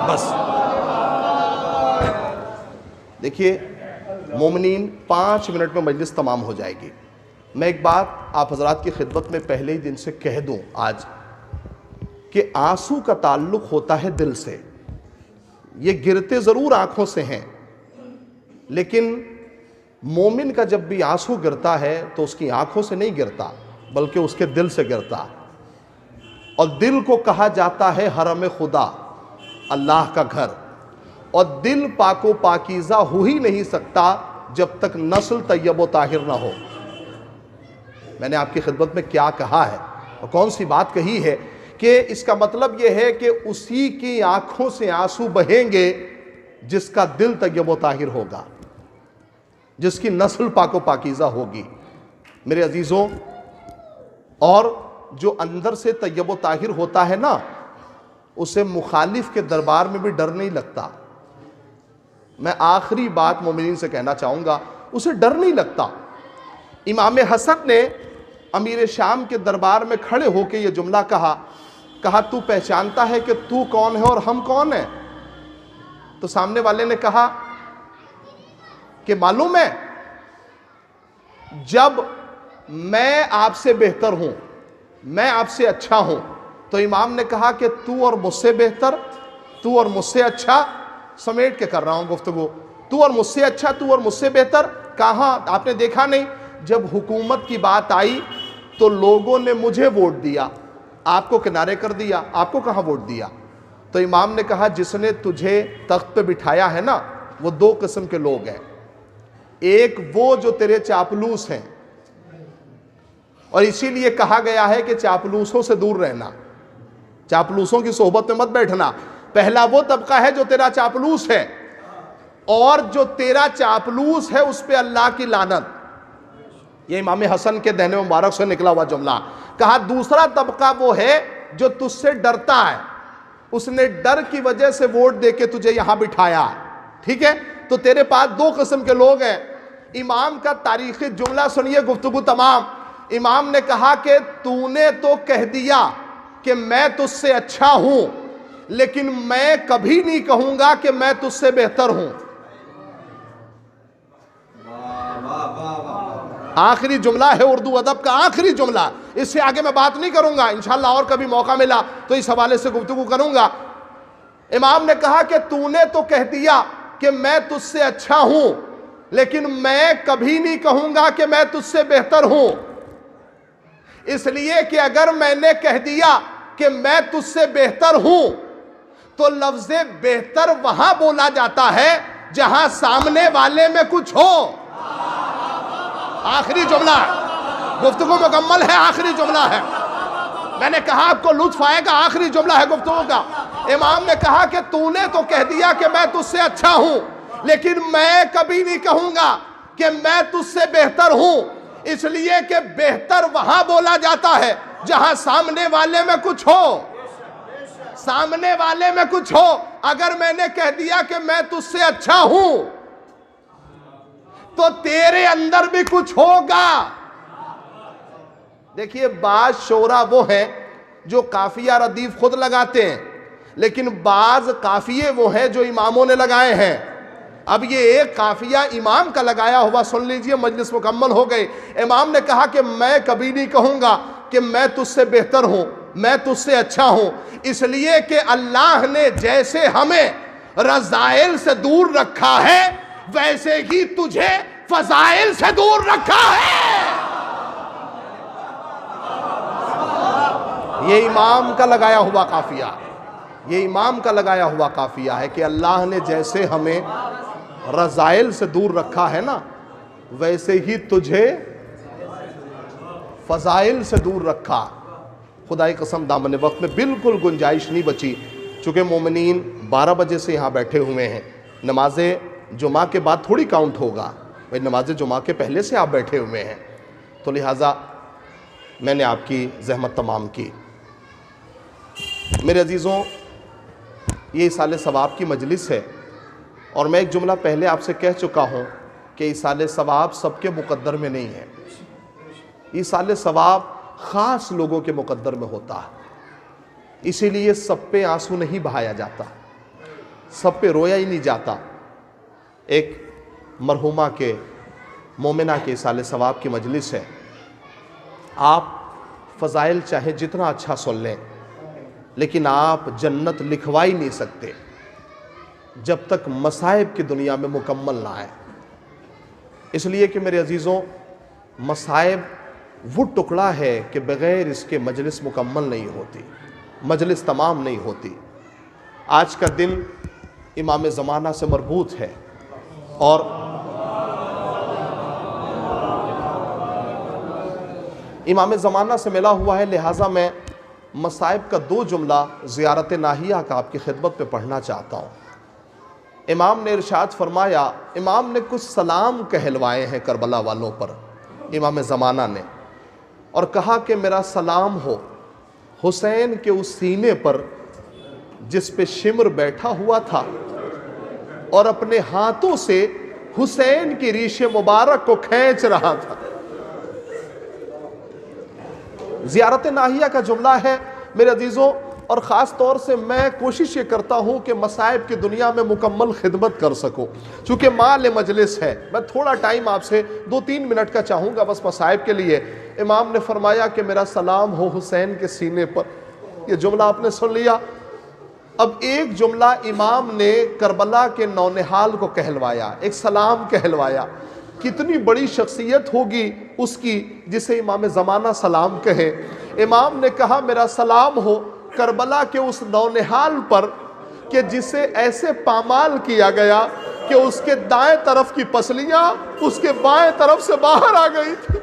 بس دیکھیے مومنین، 5 منٹ میں مجلس تمام ہو جائے گی۔ میں ایک بات آپ حضرات کی خدمت میں پہلے ہی دن سے کہہ دوں آج، کہ آنسو کا تعلق ہوتا ہے دل سے۔ یہ گرتے ضرور آنکھوں سے ہیں، لیکن مومن کا جب بھی آنسو گرتا ہے تو اس کی آنکھوں سے نہیں گرتا بلکہ اس کے دل سے گرتا۔ اور دل کو کہا جاتا ہے حرم خدا، اللہ کا گھر۔ اور دل پاک و پاکیزہ ہو ہی نہیں سکتا جب تک نسل طیب و طاہر نہ ہو۔ میں نے آپ کی خدمت میں کیا کہا ہے اور کون سی بات کہی ہے کہ اس کا مطلب یہ ہے کہ اسی کی آنکھوں سے آنسو بہیں گے جس کا دل طیب و طاہر ہوگا، جس کی نسل پاک و پاکیزہ ہوگی میرے عزیزوں۔ اور جو اندر سے طیب و طاہر ہوتا ہے نا، اسے مخالف کے دربار میں بھی ڈر نہیں لگتا۔ میں آخری بات مومنین سے کہنا چاہوں گا، اسے ڈر نہیں لگتا۔ امام حسن نے امیر شام کے دربار میں کھڑے ہو کے یہ جملہ کہا تو پہچانتا ہے کہ تو کون ہے اور ہم کون ہیں؟ تو سامنے والے نے کہا کہ معلوم ہے، جب میں آپ سے بہتر ہوں، میں آپ سے اچھا ہوں، تو امام نے کہا کہ تو اور مجھ سے بہتر، تو اور مجھ سے اچھا، سمیٹ کے کر رہا ہوں گفتگو، تو اور مجھ سے اچھا، تو اور مجھ سے بہتر کہاں؟ آپ نے دیکھا نہیں جب حکومت کی بات آئی تو لوگوں نے مجھے ووٹ دیا، آپ کو کنارے کر دیا، آپ کو کہاں ووٹ دیا؟ تو امام نے کہا جس نے تجھے تخت پہ بٹھایا ہے نا وہ دو قسم کے لوگ ہیں، ایک وہ جو تیرے چاپلوس ہیں، اور اسی لیے کہا گیا ہے کہ چاپلوسوں سے دور رہنا، چاپلوسوں کی صحبت میں مت بیٹھنا۔ پہلا وہ طبقہ ہے جو تیرا چاپلوس ہے، اور جو تیرا چاپلوس ہے اس پہ اللہ کی لعنت، یہ امام حسن کے دہن مبارک سے نکلا ہوا جملہ۔ کہا دوسرا طبقہ وہ ہے جو تجھ سے ڈرتا ہے، اس نے ڈر کی وجہ سے ووٹ دے کے تجھے یہاں بٹھایا، ٹھیک ہے؟ تو تیرے پاس دو قسم کے لوگ ہیں۔ امام کا تاریخی جملہ سنیے، گفتگو تمام۔ امام نے کہا کہ تو نے تو کہہ دیا کہ میں تجھ سے اچھا ہوں، لیکن میں کبھی نہیں کہوں گا کہ میں تجھ سے بہتر ہوں۔ آخری جملہ ہے اردو ادب کا، آخری جملہ، اس سے آگے میں بات نہیں کروں گا، انشاءاللہ اور کبھی موقع ملا تو اس حوالے سے گفتگو کروں گا۔ امام نے کہا کہ تو نے تو کہہ دیا کہ میں تجھ سے اچھا ہوں، لیکن میں کبھی نہیں کہوں گا کہ میں تجھ سے بہتر ہوں، اس لیے کہ اگر میں نے کہہ دیا کہ میں تجھ سے بہتر ہوں تو لفظ بہتر وہاں بولا جاتا ہے جہاں سامنے والے میں کچھ ہو۔ آخری جملہ ہے، گفتگو مکمل ہے، آخری جملہ ہے، میں نے کہا آپ کو لطف آئے گا، آخری جملہ ہے گفتگو کا۔ امام نے کہا کہ تو نے تو کہہ دیا کہ میں تجھ سے اچھا ہوں، لیکن میں کبھی نہیں کہوں گا کہ میں تجھ سے بہتر ہوں، اس لیے کہ بہتر وہاں بولا جاتا ہے جہاں سامنے والے میں کچھ ہو، سامنے والے میں کچھ ہو۔ اگر میں نے کہہ دیا کہ میں تجھ سے اچھا ہوں تو تیرے اندر بھی کچھ ہوگا۔ دیکھیے بعض شعراء وہ ہیں جو قافیہ ردیف خود لگاتے ہیں، لیکن بعض قافیے وہ ہیں جو اماموں نے لگائے ہیں۔ اب یہ ایک قافیہ امام کا لگایا ہوا سن لیجئے، مجلس مکمل ہو گئی۔ امام نے کہا کہ میں کبھی نہیں کہوں گا کہ میں تجھ سے بہتر ہوں، میں تجھ سے اچھا ہوں، اس لیے کہ اللہ نے جیسے ہمیں رذائل سے دور رکھا ہے ویسے ہی تجھے فضائل سے دور رکھا ہے۔ یہ امام کا لگایا ہوا قافیہ، یہ امام کا لگایا ہوا قافیہ ہے کہ اللہ نے جیسے ہمیں رذائل سے دور رکھا ہے نا ویسے ہی تجھے فضائل سے دور رکھا۔ خدائی قسم دامن وقت میں بالکل گنجائش نہیں بچی، چونکہ مومنین 12 بجے سے یہاں بیٹھے ہوئے ہیں، نماز جمعہ کے بعد تھوڑی کاؤنٹ ہوگا، بھئی نماز جمعہ کے پہلے سے آپ بیٹھے ہوئے ہیں، تو لہٰذا میں نے آپ کی زحمت تمام کی۔ میرے عزیزوں، یہ ایصال ثواب کی مجلس ہے، اور میں ایک جملہ پہلے آپ سے کہہ چکا ہوں کہ ایصال ثواب سب کے مقدر میں نہیں ہے، ایصال ثواب خاص لوگوں کے مقدر میں ہوتا ہے، اسی لیے سب پہ آنسو نہیں بہایا جاتا، سب پہ رویا ہی نہیں جاتا۔ ایک مرحومہ کے، مومنہ کے ایصال ثواب کی مجلس ہے، آپ فضائل چاہے جتنا اچھا سن لیں لیکن آپ جنت لکھوا ہی نہیں سکتے جب تک مصائب کی دنیا میں مکمل نہ آئے۔ اس لیے کہ میرے عزیزوں، مصائب وہ ٹکڑا ہے کہ بغیر اس کے مجلس مکمل نہیں ہوتی، مجلس تمام نہیں ہوتی۔ آج کا دن امام زمانہ سے مربوط ہے، اور امام زمانہ سے ملا ہوا ہے، لہٰذا میں مصائب کا 2 جملہ زیارت ناہیہ کا آپ کی خدمت میں پڑھنا چاہتا ہوں۔ امام نے ارشاد فرمایا، امام نے کچھ سلام کہلوائے ہیں کربلا والوں پر، امام زمانہ نے، اور کہا کہ میرا سلام ہو حسین کے اس سینے پر جس پہ شمر بیٹھا ہوا تھا اور اپنے ہاتھوں سے حسین کی ریش مبارک کو کھینچ رہا تھا۔ زیارت ناہیہ کا جملہ ہے میرے عزیزوں، اور خاص طور سے میں کوشش یہ کرتا ہوں کہ مصائب کی دنیا میں مکمل خدمت کر سکوں، چونکہ مال مجلس ہے۔ میں تھوڑا ٹائم آپ سے 2-3 منٹ کا چاہوں گا بس مصائب کے لیے۔ امام نے فرمایا کہ میرا سلام ہو حسین کے سینے پر یہ جملہ آپ نے سن لیا. اب ایک جملہ امام نے کربلا کے نونہال کو کہلوایا, ایک سلام کہلوایا. کتنی بڑی شخصیت ہوگی اس کی جسے امام زمانہ سلام کہے. امام نے کہا میرا سلام ہو کربلا کے اس نونہال پر کہ جسے ایسے پامال کیا گیا کہ اس کے دائیں طرف کی پسلیاں اس کے بائیں طرف سے باہر آ گئی تھی.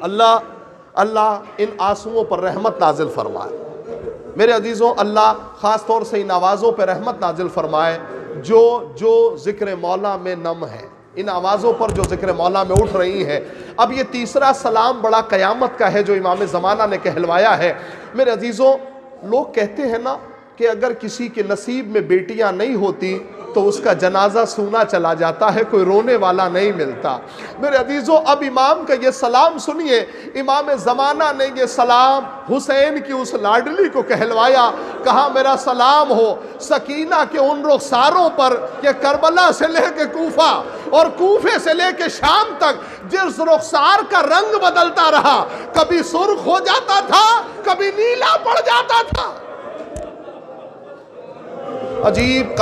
اللہ ان آنسوؤں پر رحمت نازل فرمائے. میرے عزیزوں, اللہ خاص طور سے ان آوازوں پر رحمت نازل فرمائے جو ذکر مولا میں نم ہے, ان آوازوں پر جو ذکر مولا میں اٹھ رہی ہیں. اب یہ تیسرا سلام بڑا قیامت کا ہے جو امام زمانہ نے کہلوایا ہے. میرے عزیزوں, لوگ کہتے ہیں نا کہ اگر کسی کے نصیب میں بیٹیاں نہیں ہوتی تو اس کا جنازہ سونا چلا جاتا ہے, کوئی رونے والا نہیں ملتا. میرے عزیزوں, اب امام کا یہ سلام سنیے. امام زمانہ نے یہ سلام حسین کی اس لاڈلی کو کہلوایا. کہا میرا سلام ہو سکینہ کے ان رخساروں پر کہ کربلا سے لے کے کوفہ اور کوفے سے لے کے شام تک جس رخسار کا رنگ بدلتا رہا, کبھی سرخ ہو جاتا تھا, کبھی نیلا پڑ جاتا تھا. عجیب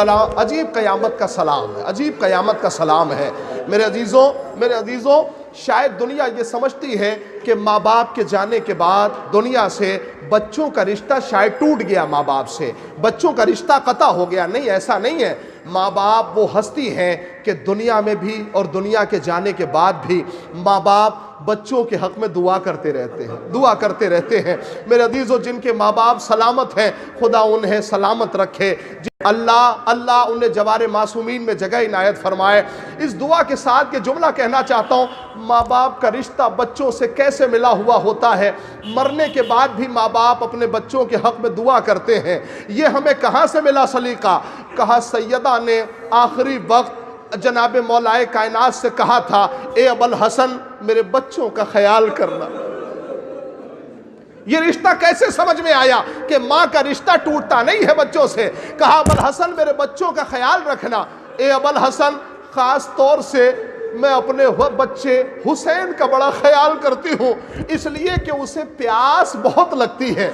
قیامت کا سلام ہے, عجیب قیامت کا سلام ہے. میرے عزیزوں, شاید دنیا یہ سمجھتی ہے کہ ماں باپ کے جانے کے بعد دنیا سے بچوں کا رشتہ شاید ٹوٹ گیا, ماں باپ سے بچوں کا رشتہ قطع ہو گیا. نہیں, ایسا نہیں ہے. ماں باپ وہ ہستی ہیں کہ دنیا میں بھی اور دنیا کے جانے کے بعد بھی ماں باپ بچوں کے حق میں دعا کرتے رہتے ہیں. میرے عزیزوں, جن کے ماں باپ سلامت ہیں خدا انہیں سلامت رکھے. اللہ انہیں جوار معصومین میں جگہ عنایت فرمائے. اس دعا کے ساتھ یہ جملہ کہنا چاہتا ہوں, ماں باپ کا رشتہ بچوں سے کیسے ملا ہوا ہوتا ہے. مرنے کے بعد بھی ماں باپ اپنے بچوں کے حق میں دعا کرتے ہیں. یہ ہمیں کہاں سے ملا سلیقہ؟ کہا سیدہ نے آخری وقت جناب مولا کائنات سے کہا تھا, اے ابوالحسن میرے بچوں کا خیال کرنا. یہ رشتہ کیسے سمجھ میں آیا کہ ماں کا رشتہ ٹوٹتا نہیں ہے بچوں سے. کہا ابوالحسن میرے بچوں کا خیال رکھنا. اے ابوالحسن خاص طور سے میں اپنے بچے حسین کا بڑا خیال کرتی ہوں, اس لیے کہ اسے پیاس بہت لگتی ہے.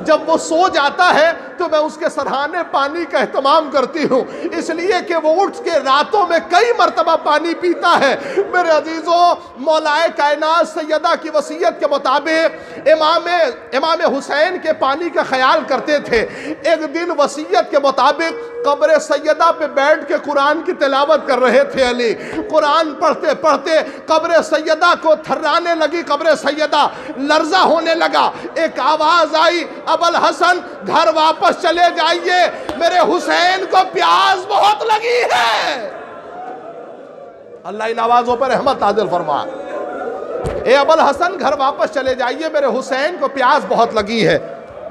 جب وہ سو جاتا ہے تو میں اس کے سرہانے پانی کا اہتمام کرتی ہوں, اس لیے کہ وہ اٹھ کے راتوں میں کئی مرتبہ پانی پیتا ہے. میرے عزیزوں, مولا کائنات سیدہ کی وصیت کے مطابق امام حسین کے پانی کا خیال کرتے تھے. ایک دن وصیت کے مطابق قبر سیدہ پہ بیٹھ کے قرآن کی تلاوت کر رہے تھے. علی قرآن پڑھتے پڑھتے قبر سیدہ کو تھرانے لگی, قبر سیدہ لرزہ ہونے لگا. ایک آواز آئی, ابوالحسن گھر واپس چلے جائیے, میرے حسین کو پیاس بہت لگی ہے. اللہ ان آوازوں پر رحمت نازل فرما. اے ابوالحسن گھر واپس چلے جائیے, میرے حسین کو پیاس بہت لگی ہے.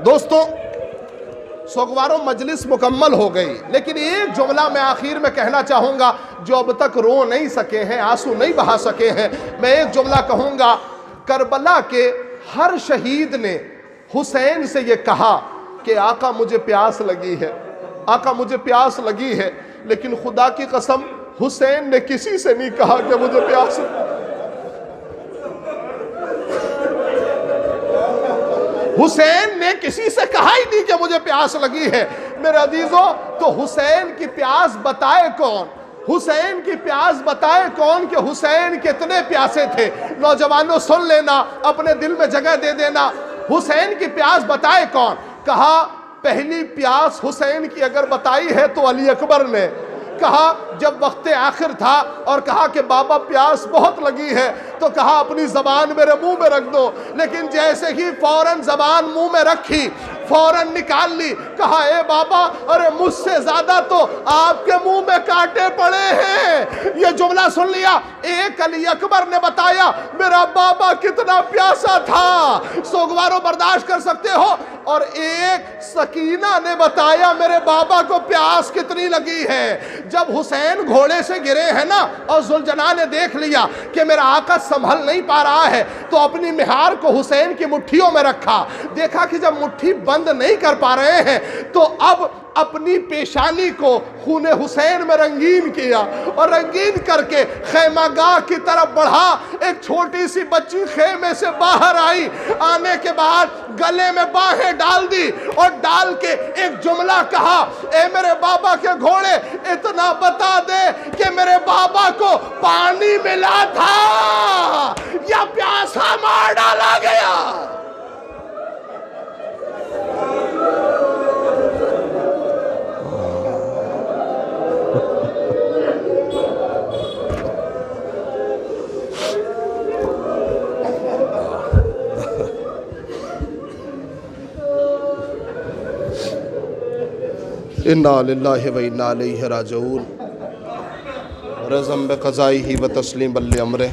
دوستوں, سوگواروں مجلس مکمل ہو گئی, لیکن ایک جملہ میں آخر میں کہنا چاہوں گا جو اب تک رو نہیں سکے ہیں, آنسو نہیں بہا سکے ہیں. میں ایک جملہ کہوں گا. کربلا کے ہر شہید نے حسین سے یہ کہا کہ آقا مجھے پیاس لگی ہے, آقا مجھے پیاس لگی ہے, لیکن خدا کی قسم حسین نے کسی سے نہیں کہا کہ مجھے پیاس لگی. حسین نے کسی سے کہا ہی نہیں کہ مجھے پیاس لگی ہے. میرے عزیزوں, تو حسین کی پیاس بتائے کون؟ حسین کی پیاس بتائے کون کہ حسین کتنے پیاسے تھے؟ نوجوانوں سن لینا, اپنے دل میں جگہ دے دینا. حسین کی پیاس بتائے کون؟ کہا پہلی پیاس حسین کی اگر بتائی ہے تو علی اکبر نے. کہا جب وقت آخر تھا اور کہا کہ بابا پیاس بہت لگی ہے, تو کہا اپنی زبان میرے منہ میں رکھ دو. لیکن جیسے ہی فوراً زبان منہ میں رکھی, فوراً نکال لی. کہا اے بابا, ارے مجھ سے زیادہ تو آپ کے منہ میں کانٹے پڑے ہیں. یہ جملہ سن لیا. ایک علی اکبر نے بتایا میرا بابا کتنا پیاسا تھا, سوگواروں برداشت کر سکتے ہو. اور ایک سکینہ نے بتایا میرے بابا کو پیاس کتنی لگی ہے. جب حسین گھوڑے سے گرے ہیں نا اور ذوالجناح نے دیکھ لیا کہ میرا آقا سنبھل نہیں پا رہا ہے, تو اپنی مہار کو حسین کی مٹھیوں میں رکھا. دیکھا کہ جب مٹھی بند نہیں کر پا رہے ہیں تو اب اپنی پیشانی کو خون حسین میں رنگین کیا اور رنگین کر کے خیمہ گاہ کی طرف بڑھا۔ ایک چھوٹی سی بچی خیمے سے باہر آئی، آنے کے بعد گلے میں باہیں ڈال دی اور ڈال کے ایک جملہ کہا، اے میرے بابا کے گھوڑے اتنا بتا دے کہ میرے بابا کو پانی ملا تھا یا پیاسا مار ڈالا گیا۔ انا للہ و انا الیہ راجعون۔ رضم بقضائہ و تسلیم بالامرہ۔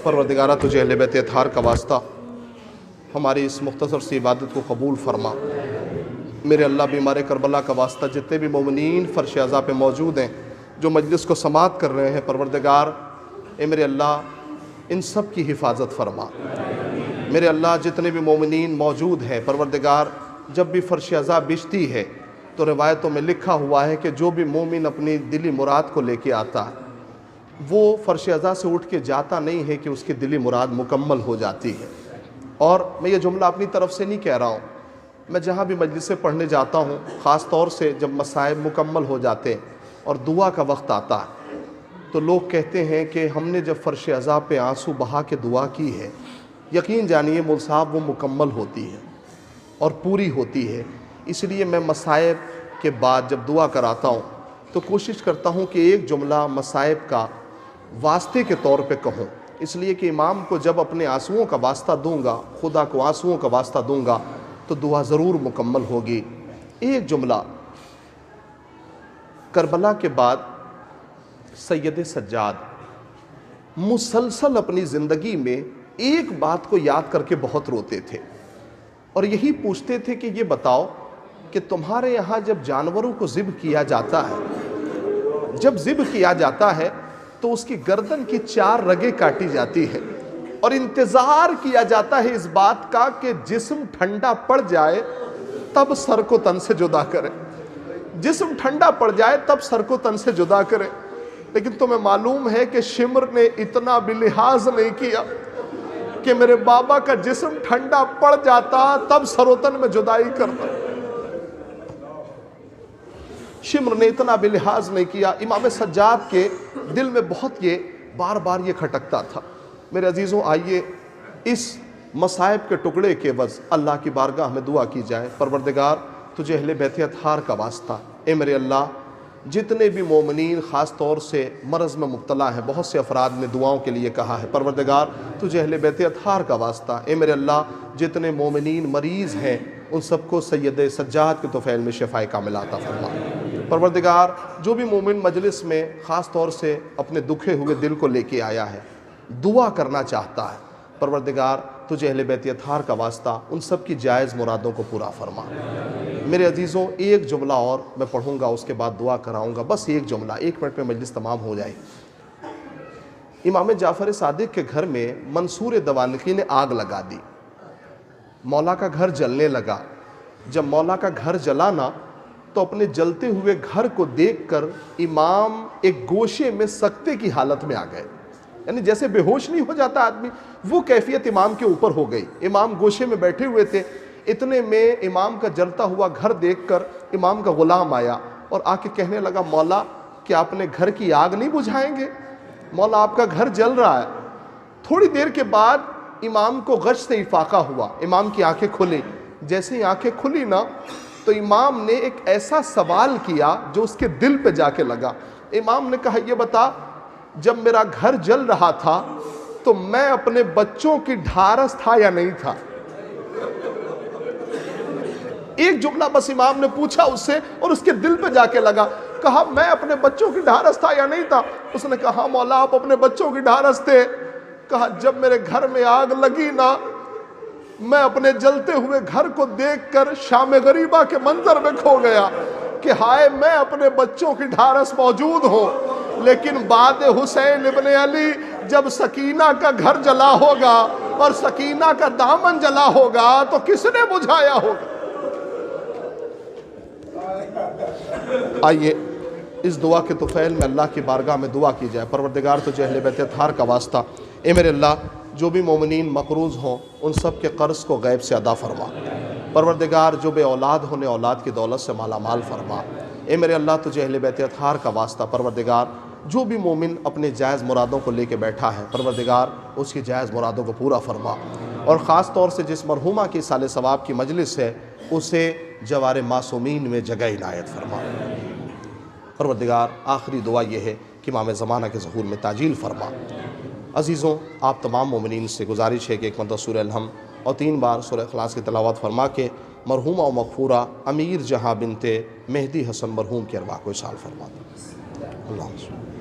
پروردگارہ تجھے اہل بیت اطہار کا واسطہ ہماری اس مختصر سی عبادت کو قبول فرما۔ میرے اللہ بیمار کربلا کا واسطہ جتنے بھی مومنین فرش عزا پہ موجود ہیں جو مجلس کو سماعت کر رہے ہیں، پروردگار اے میرے اللہ ان سب کی حفاظت فرما۔ میرے اللہ جتنے بھی مومنین موجود ہیں، پروردگار جب بھی فرش عزا بچتی ہے تو روایتوں میں لکھا ہوا ہے کہ جو بھی مومن اپنی دلی مراد کو لے کے آتا ہے وہ فرش عزا سے اٹھ کے جاتا نہیں ہے کہ اس کی دلی مراد مکمل ہو جاتی ہے۔ اور میں یہ جملہ اپنی طرف سے نہیں کہہ رہا ہوں، میں جہاں بھی مجلس سے پڑھنے جاتا ہوں، خاص طور سے جب مصائب مکمل ہو جاتے ہیں اور دعا کا وقت آتا ہے تو لوگ کہتے ہیں کہ ہم نے جب فرش عزا پہ آنسو بہا کے دعا کی ہے، یقین جانیے مول صاحب وہ مکمل ہوتی ہے اور پوری ہوتی ہے۔ اس لیے میں مصائب کے بعد جب دعا کراتا ہوں تو کوشش کرتا ہوں کہ ایک جملہ مصائب کا واسطے کے طور پہ کہوں، اس لیے کہ امام کو جب اپنے آنسوؤں کا واسطہ دوں گا، خدا کو آنسوؤں کا واسطہ دوں گا تو دعا ضرور مکمل ہوگی۔ ایک جملہ کربلا کے بعد سید سجاد مسلسل اپنی زندگی میں ایک بات کو یاد کر کے بہت روتے تھے اور یہی پوچھتے تھے کہ یہ بتاؤ کہ تمہارے یہاں جب جانوروں کو ذبح کیا جاتا ہے، جب ذبح کیا جاتا ہے تو اس کی گردن کی 4 رگیں کاٹی جاتی ہے اور انتظار کیا جاتا ہے اس بات کا کہ جسم ٹھنڈا پڑ جائے تب سر کو تن سے جدا کرے، جسم ٹھنڈا پڑ جائے تب سر کو تن سے جدا کرے۔ لیکن تمہیں معلوم ہے کہ شمر نے اتنا بھی لحاظ نہیں کیا کہ میرے بابا کا جسم ٹھنڈا پڑ جاتا تب سر و تن میں جدائی کرتا۔ شمر نے اتنا بھی لحاظ نہیں کیا۔ امام سجاد کے دل میں بہت یہ بار بار یہ کھٹکتا تھا۔ میرے عزیزوں آئیے اس مصائب کے ٹکڑے کے عوض اللہ کی بارگاہ میں دعا کی جائے۔ پروردگار تجھے اہل بیت اطہار کا واسطہ اے میرے اللہ جتنے بھی مومنین خاص طور سے مرض میں مبتلا ہیں، بہت سے افراد نے دعاؤں کے لیے کہا ہے، پروردگار تجھے اہل بیت اطہار کا واسطہ اے میرے اللہ جتنے مومنین مریض ہیں ان سب کو سید سجاد کے طفیل میں شفائے کاملہ عطا فرما۔ پروردگار جو بھی مومن مجلس میں خاص طور سے اپنے دکھے ہوئے دل کو لے کے آیا ہے، دعا کرنا چاہتا ہے، پروردگار تجھے اہل بیت اطہار کا واسطہ ان سب کی جائز مرادوں کو پورا فرما۔ میرے عزیزوں ایک جملہ اور میں پڑھوں گا، اس کے بعد دعا کراؤں گا، بس ایک جملہ، 1 منٹ میں مجلس تمام ہو جائے۔ امام جعفر صادق کے گھر میں منصور دوالقی نے آگ لگا دی، مولا کا گھر جلنے لگا۔ جب مولا کا گھر جلا نا تو اپنے جلتے ہوئے گھر کو دیکھ کر امام ایک گوشے میں سکتے کی حالت میں آ گئے، یعنی جیسے بے ہوش نہیں ہو جاتا آدمی، وہ کیفیت امام کے اوپر ہو گئی۔ امام گوشے میں بیٹھے ہوئے تھے، اتنے میں امام کا جلتا ہوا گھر دیکھ کر امام کا غلام آیا اور آ کے کہنے لگا مولا کیا اپنے گھر کی آگ نہیں بجھائیں گے؟ مولا آپ کا گھر جل رہا ہے۔ تھوڑی دیر کے بعد امام کو غش سے افاقہ ہوا، امام کی آنکھیں کھلی۔ جیسے ہی آنکھیں کھلی نا تو امام نے ایک ایسا سوال کیا جو اس کے دل پہ جا کے لگا۔ امام نے کہا یہ بتا جب میرا گھر جل رہا تھا تو میں اپنے بچوں کی ڈھارس تھا یا نہیں تھا؟ ایک جملہ بس امام نے پوچھا اس سے اور اس کے دل پہ جا کے لگا۔ کہا میں اپنے بچوں کی ڈھارس تھا یا نہیں تھا؟ اس نے کہا مولا آپ اپنے بچوں کی ڈھارس تھے۔ کہا جب میرے گھر میں آگ لگی نا میں اپنے جلتے ہوئے گھر کو دیکھ کر شام غریبہ کے منظر میں کھو گیا کہ ہائے میں اپنے بچوں کی ڈھارس موجود ہوں، لیکن بعد حسین ابن علی جب سکینہ کا گھر جلا ہوگا اور سکینہ کا دامن جلا ہوگا تو کس نے بجھایا ہوگا؟ آئیے اس دعا کے طفیل میں اللہ کی بارگاہ میں دعا کی جائے۔ پروردگار تجھے اہل بیت اطہار کا واسطہ، اے میرے اللہ جو بھی مومنین مقروض ہوں ان سب کے قرض کو غیب سے ادا فرما۔ پروردگار جو بے اولاد ہونے اولاد کی دولت سے مالا مال فرما۔ اے میرے اللہ تجھے اہل بیت اطہار کا واسطہ، پروردگار جو بھی مومن اپنے جائز مرادوں کو لے کے بیٹھا ہے، پروردگار اس کی جائز مرادوں کو پورا فرما، اور خاص طور سے جس مرحومہ کی سال ثواب کی مجلس ہے اسے جوار معصومین میں جگہ عنایت فرما۔ پروردگار آخری دعا یہ ہے کہ امام زمانہ کے ظہور میں تعجیل فرما۔ عزیزوں، آپ تمام مومنین سے گزارش ہے کہ ایک مرتبہ سورہ الحمد اور 3 بار سورہ اخلاص کی تلاوت فرما کے مرحومہ و مغفورہ امیر جہاں بنت مہدی حسن مرحوم کی ارواح کو اصال فرما دیں۔ اللہ